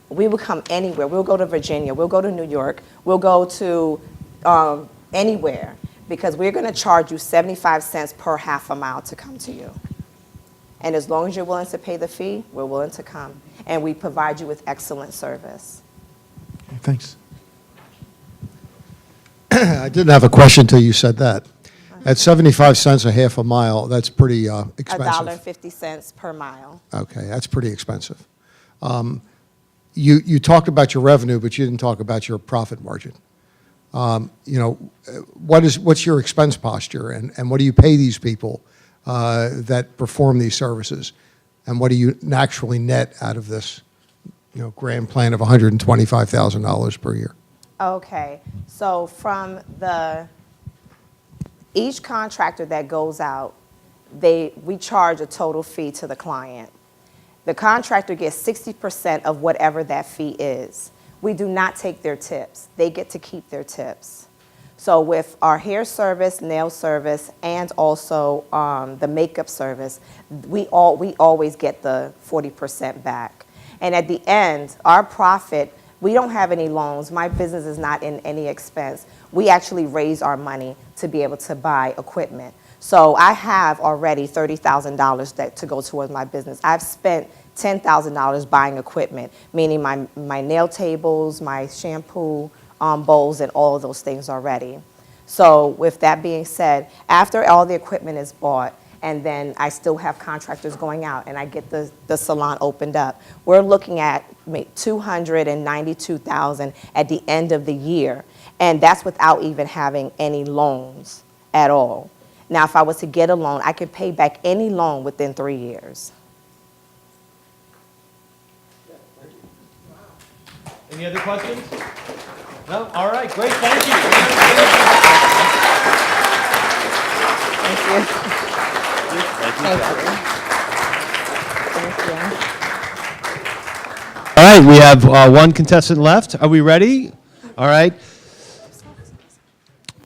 We will come anywhere. We'll go to Virginia. We'll go to New York. We'll go to anywhere because we're going to charge you 75 cents per half a mile to come to you. And as long as you're willing to pay the fee, we're willing to come. And we provide you with excellent service. Okay, thanks. I didn't have a question until you said that. At 75 cents a half a mile, that's pretty expensive. $1.50 per mile. Okay, that's pretty expensive. You talked about your revenue, but you didn't talk about your profit margin. What's your expense posture, and what do you pay these people that perform these services, and what do you naturally net out of this, grand plan of $125,000 per year? Okay, so from each contractor that goes out, we charge a total fee to the client. The contractor gets 60% of whatever that fee is. We do not take their tips. They get to keep their tips. So with our hair service, nail service, and also the makeup service, we always get the 40% back. And at the end, our profit, we don't have any loans. My business is not in any expense. We actually raise our money to be able to buy equipment. So I have already $30,000 to go towards my business. I've spent $10,000 buying equipment, meaning my nail tables, my shampoo bowls, and all of those things already. So with that being said, after all the equipment is bought, and then I still have contractors going out, and I get the salon opened up, we're looking at $292,000 at the end of the year, and that's without even having any loans at all. Now, if I was to get a loan, I could pay back any loan within 3 years. Any other questions? No? All right, great, thank you. Thank you. All right, we have one contestant left. Are we ready? All right.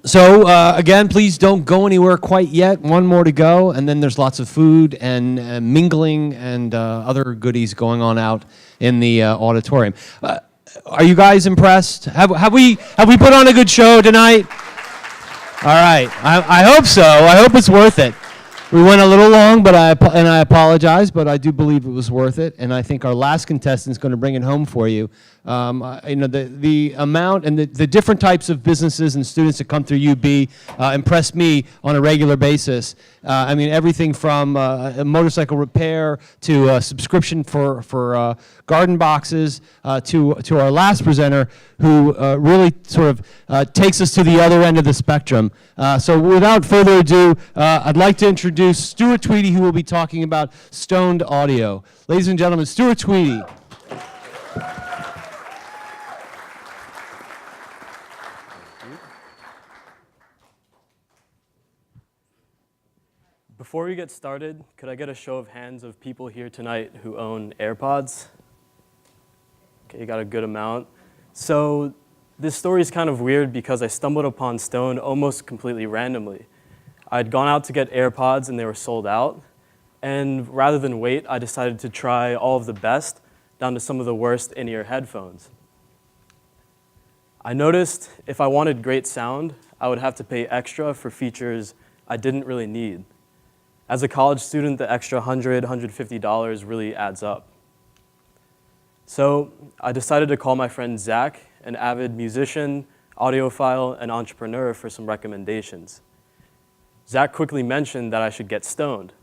So again, please don't go anywhere quite yet. One more to go, and then there's lots of food and mingling and other goodies going on out in the auditorium. Are you guys impressed? Have we put on a good show tonight? All right, I hope so. I hope it's worth it. We went a little long, but I apologize, but I do believe it was worth it, and I think our last contestant is going to bring it home for you. The amount and the different types of businesses and students that come through UB impress me on a regular basis. I mean, everything from a motorcycle repair to a subscription for garden boxes to our last presenter who really sort of takes us to the other end of the spectrum. So without further ado, I'd like to introduce Stuart Tweedy, who will be talking about stoned audio. Ladies and gentlemen, Stuart Tweedy. Before we get started, could I get a show of hands of people here tonight who own AirPods? Okay, you got a good amount. So this story is kind of weird because I stumbled upon Stone almost completely randomly. I'd gone out to get AirPods and they were sold out. And rather than wait, I decided to try all of the best down to some of the worst in-ear headphones. I noticed if I wanted great sound, I would have to pay extra for features I didn't really need. As a college student, the extra $100, $150 really adds up. So I decided to call my friend Zach, an avid musician, audiophile, and entrepreneur, for some recommendations. Zach quickly mentioned that I should get stoned.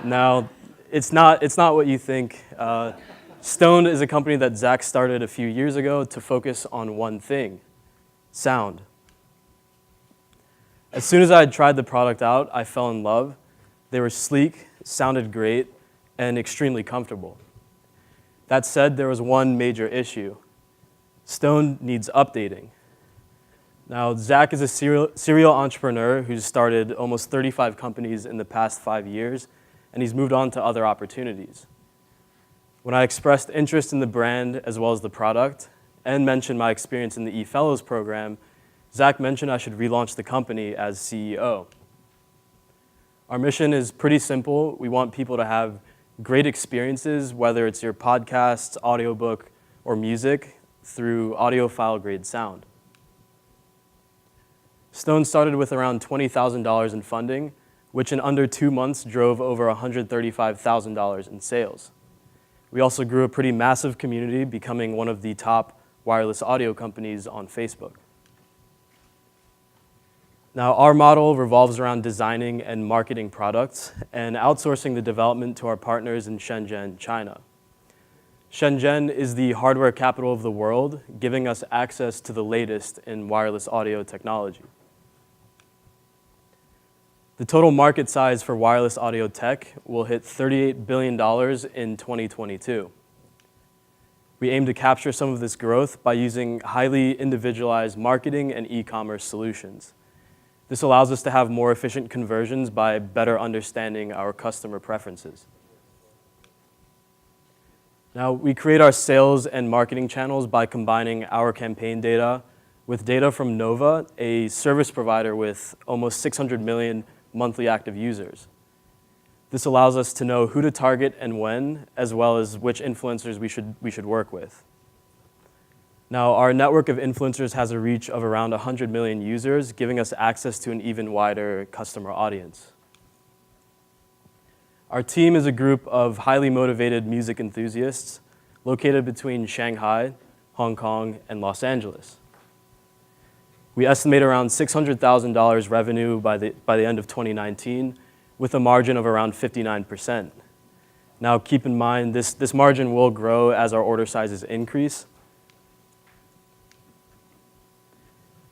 Now, it's not what you think. Stoned is a company that Zach started a few years ago to focus on one thing: sound. As soon as I had tried the product out, I fell in love. They were sleek, sounded great, and extremely comfortable. That said, there was one major issue. Stone needs updating. Now, Zach is a serial entrepreneur who's started almost 35 companies in the past 5 years, and he's moved on to other opportunities. When I expressed interest in the brand as well as the product, and mentioned my experience in the eFellows program, Zach mentioned I should relaunch the company as CEO. Our mission is pretty simple. We want people to have great experiences, whether it's your podcasts, audiobook, or music, through audiophile grade sound. Stone started with around $20,000 in funding, which in under 2 months drove over $135,000 in sales. We also grew a pretty massive community, becoming one of the top wireless audio companies on Facebook. Now, our model revolves around designing and marketing products and outsourcing the development to our partners in Shenzhen, China. Shenzhen is the hardware capital of the world, giving us access to the latest in wireless audio technology. The total market size for wireless audio tech will hit $38 billion in 2022. We aim to capture some of this growth by using highly individualized marketing and e-commerce solutions. This allows us to have more efficient conversions by better understanding our customer preferences. Now, we create our sales and marketing channels by combining our campaign data with data from Nova, a service provider with almost 600 million monthly active users. This allows us to know who to target and when, as well as which influencers we should work with. Now, our network of influencers has a reach of around 100 million users, giving us access to an even wider customer audience. Our team is a group of highly motivated music enthusiasts located between Shanghai, Hong Kong, and Los Angeles. We estimate around $600,000 revenue by the end of 2019, with a margin of around 59%. Now, keep in mind, this margin will grow as our order sizes increase.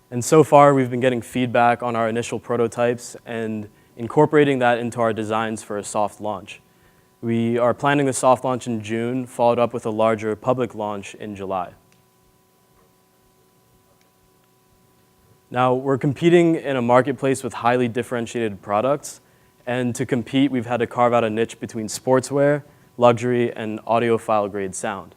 And so far, we've been getting feedback on our initial prototypes and incorporating that into our designs for a soft launch. We are planning the soft launch in June, followed up with a larger public launch in July. Now, we're competing in a marketplace with highly differentiated products, and to compete, we've had to carve out a niche between sportswear, luxury, and audiophile-grade sound.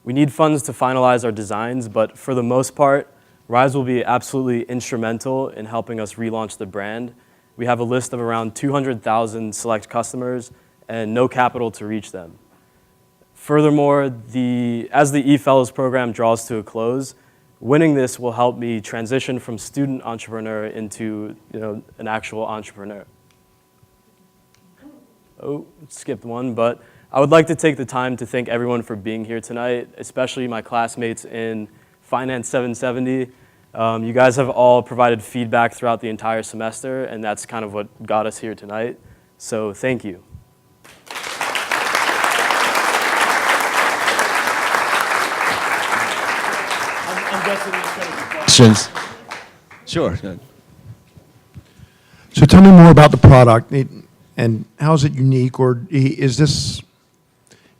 We need funds to finalize our designs, but for the most part, Rise will be absolutely instrumental in helping us relaunch the brand. We have a list of around 200,000 select customers and no capital to reach them. Furthermore, as the eFellows program draws to a close, winning this will help me transition from student entrepreneur into an actual entrepreneur. Oh, skipped one, but I would like to take the time to thank everyone for being here tonight, especially my classmates in Finance 770. You guys have all provided feedback throughout the entire semester, and that's kind of what got us here tonight. So thank you. I'm guessing it's going to be Questions? Sure. So tell me more about the product and how is it unique, or is this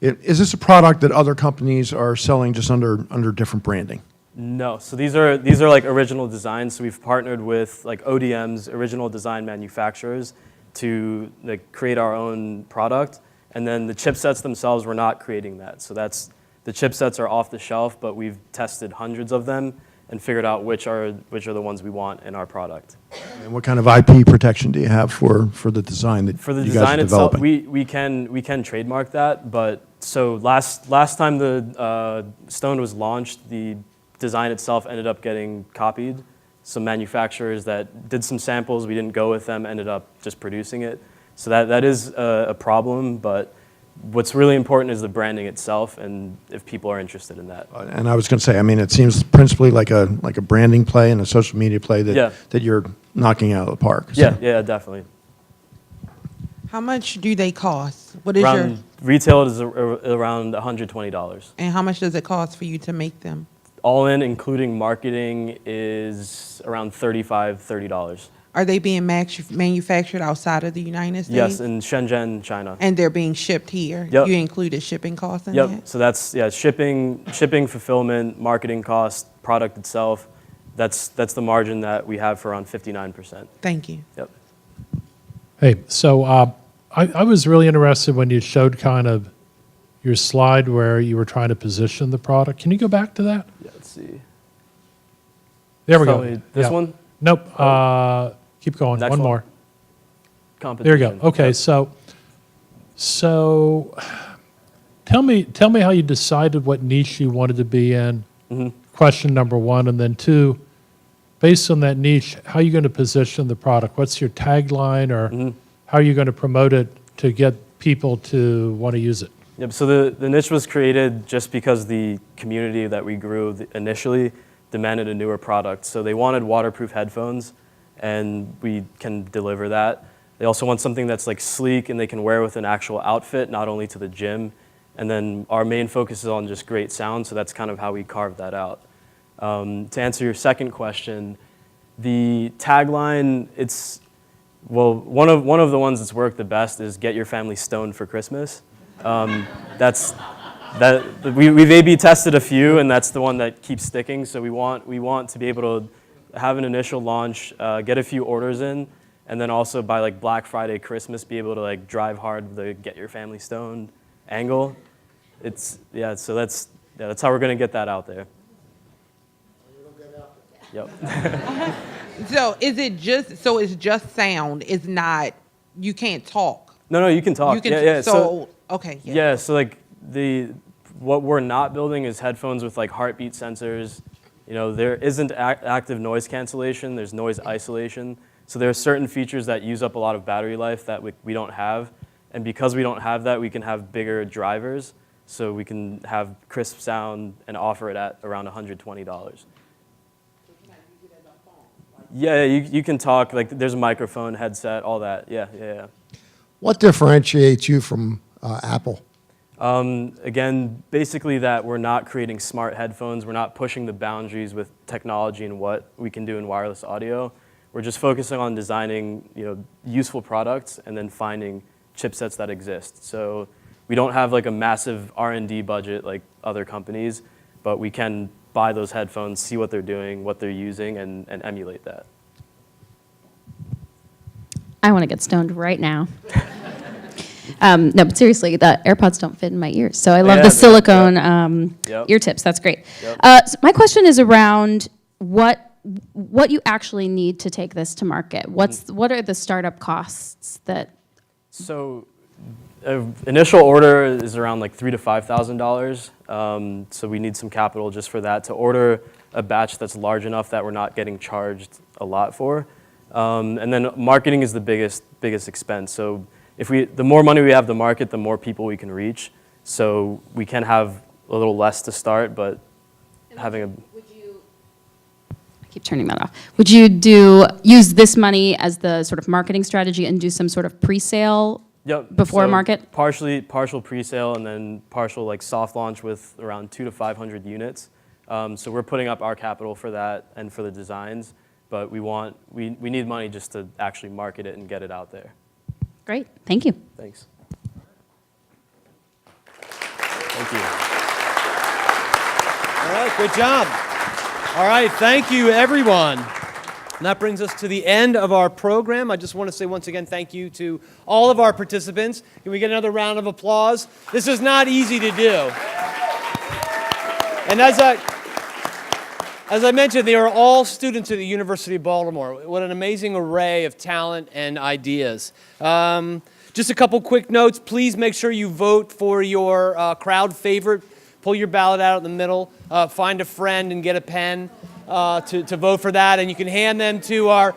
a product that other companies are selling just under different branding? No, so these are like original designs. So we've partnered with like ODMs, original design manufacturers, to create our own product. And then the chipsets themselves, we're not creating that. So the chipsets are off the shelf, but we've tested hundreds of them and figured out which are the ones we want in our product. And what kind of IP protection do you have for the design that for the you design guys are itself, developing? we can trademark that. But so last time the Stone was launched, the design itself ended up getting copied. Some manufacturers that did some samples, we didn't go with them, ended up just producing it. So that is a problem, but what's really important is the branding itself, and if people are interested in that. And I was going to say, I mean, it seems principally like a branding play and a social media play that you're knocking out of the park. So. Yeah, definitely. How much do they cost? What is retail is around $120. And how much does it cost for you to make them? All in, including marketing, is around $30. Are they being manufactured outside of the United States? Yes, in Shenzhen, China. And they're being shipped here? Yep. You included shipping costs in that? Yep, so that's, shipping, fulfillment, marketing cost, product itself. That's the margin that we have for around 59%. Thank you. Yep. Hey, so I was really interested when you showed kind of your slide where you were trying to position the product. Can you go back to that? Yeah, let's see. There we go. This one? Nope. Keep going. Next One more. Competition. There you go. Okay, so tell me how you decided what niche you wanted to be in. Mm-hmm. Question number one, and then two, based on that niche, how are you going to position the product? What's your tagline, or how are you going to promote it to get people to want to use it? Yep, so the niche was created just because the community that we grew initially demanded a newer product. So they wanted waterproof headphones, and we can deliver that. They also want something that's like sleek and they can wear with an actual outfit, not only to the gym. And then our main focus is on just great sound, so that's kind of how we carved that out. To answer your second question, the tagline, one of the ones that's worked the best is "Get your family stoned for Christmas." We've A/B tested a few, and that's the one that keeps sticking. So we want to be able to have an initial launch, get a few orders in, and then also by like Black Friday, Christmas, be able to like drive hard with the "Get your family stoned" angle. So that's how we're gonna get that out there. Yep. So it's just sound. It's not. You can't talk. No, you can talk. You can. Yeah. So okay. Yeah. So like what we're not building is headphones with like heartbeat sensors. You know, there isn't active noise cancellation, there's noise isolation. So there are certain features that use up a lot of battery life that we don't have. And because we don't have that, we can have bigger drivers. So we can have crisp sound and offer it at around $120. Yeah, you can talk, like there's a microphone, headset, all that, yeah. What differentiates you from Apple? Again, basically that we're not creating smart headphones, we're not pushing the boundaries with technology and what we can do in wireless audio. We're just focusing on designing, useful products and then finding chipsets that exist. So we don't have like a massive R&D budget like other companies, but we can buy those headphones, see what they're doing, what they're using, and emulate that. I want to get stoned right now. No, but seriously, the AirPods don't fit in my ears. So I love the silicone ear tips. That's great. Yep. So my question is around what you actually need to take this to market. What are the startup costs that? So initial order is around like $3,000 to $5,000. So we need some capital just for that to order a batch that's large enough that we're not getting charged a lot for. And then marketing is the biggest expense. So the more money we have to market, the more people we can reach. So we can have a little less to start, but having a... I keep turning that off. Would you use this money as the sort of marketing strategy and do some sort of pre-sale before market? Partial pre-sale and then partial like soft launch with around 200 to 500 units. So we're putting up our capital for that and for the designs, but we need money just to actually market it and get it out there. Great, thank you. Thanks. Thank you. All right, good job. All right, thank you, everyone. And that brings us to the end of our program. I just want to say once again thank you to all of our participants. Can we get another round of applause? This is not easy to do. And as I mentioned, they are all students at the University of Baltimore. What an amazing array of talent and ideas. Just a couple quick notes. Please make sure you vote for your crowd favorite. Pull your ballot out in the middle. Find a friend and get a pen to vote for that. And you can hand them to our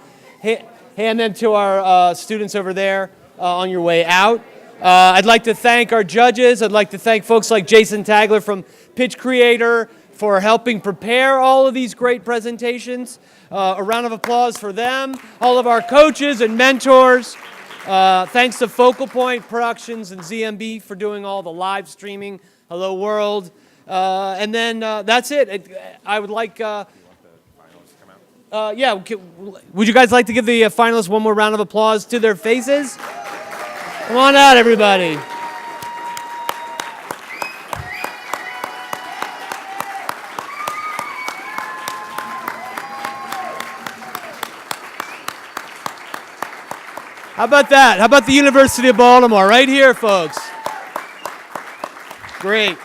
students over there on your way out. I'd like to thank our judges. I'd like to thank folks like Jason Tagler from Pitch Creator for helping prepare all of these great presentations. A round of applause for them. All of our coaches and mentors. Thanks to Focal Point Productions and ZMB for doing all the live streaming. Hello World. And then that's it. I would like... would you guys like to give the finalists one more round of applause to their faces? Come on out, everybody. How about that? How about the University of Baltimore? Right here, folks. Great.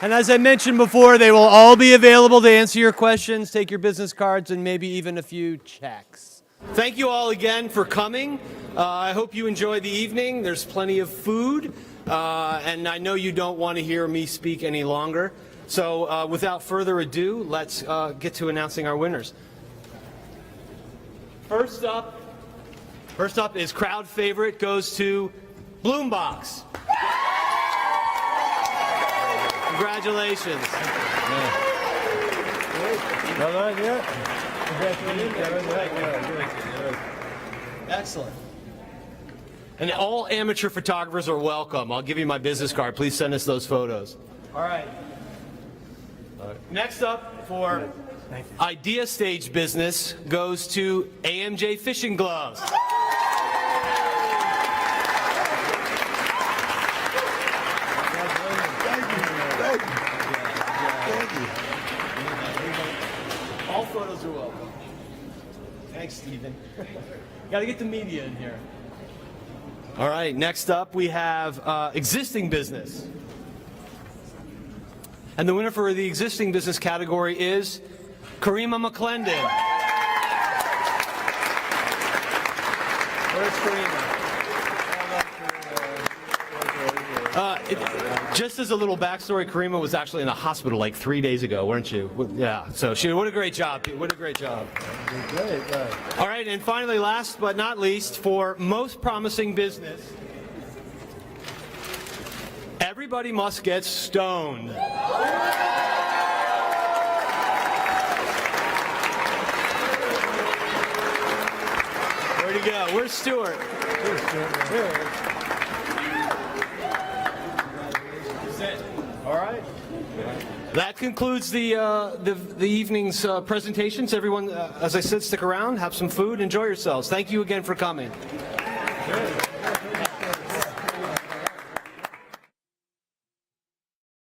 And as I mentioned before, they will all be available to answer your questions, take your business cards, and maybe even a few checks. Thank you all again for coming. I hope you enjoyed the evening. There's plenty of food, and I know you don't want to hear me speak any longer. So without further ado, let's get to announcing our winners. First up is crowd favorite goes to Bloombox. Congratulations. Well done, yeah. Excellent. And all amateur photographers are welcome. I'll give you my business card. Please send us those photos. All right. Next up for Idea Stage Business goes to AMJ Fishing Gloves. All photos are welcome. Thanks, Stephen. Got to get the media in here. All right, next up we have Existing Business. And the winner for the Existing Business category is Karima McClendon. Where's Karima? Just as a little backstory, Karima was actually in the hospital like 3 days ago, weren't you? Yeah, so what a great job. What a great job. Great. All right, and finally, last but not least, for most promising business, everybody must get stoned. Where'd he go? Where's Stuart? All right. That concludes the evening's presentations. Everyone, as I said, stick around, have some food, enjoy yourselves. Thank you again for coming. Good.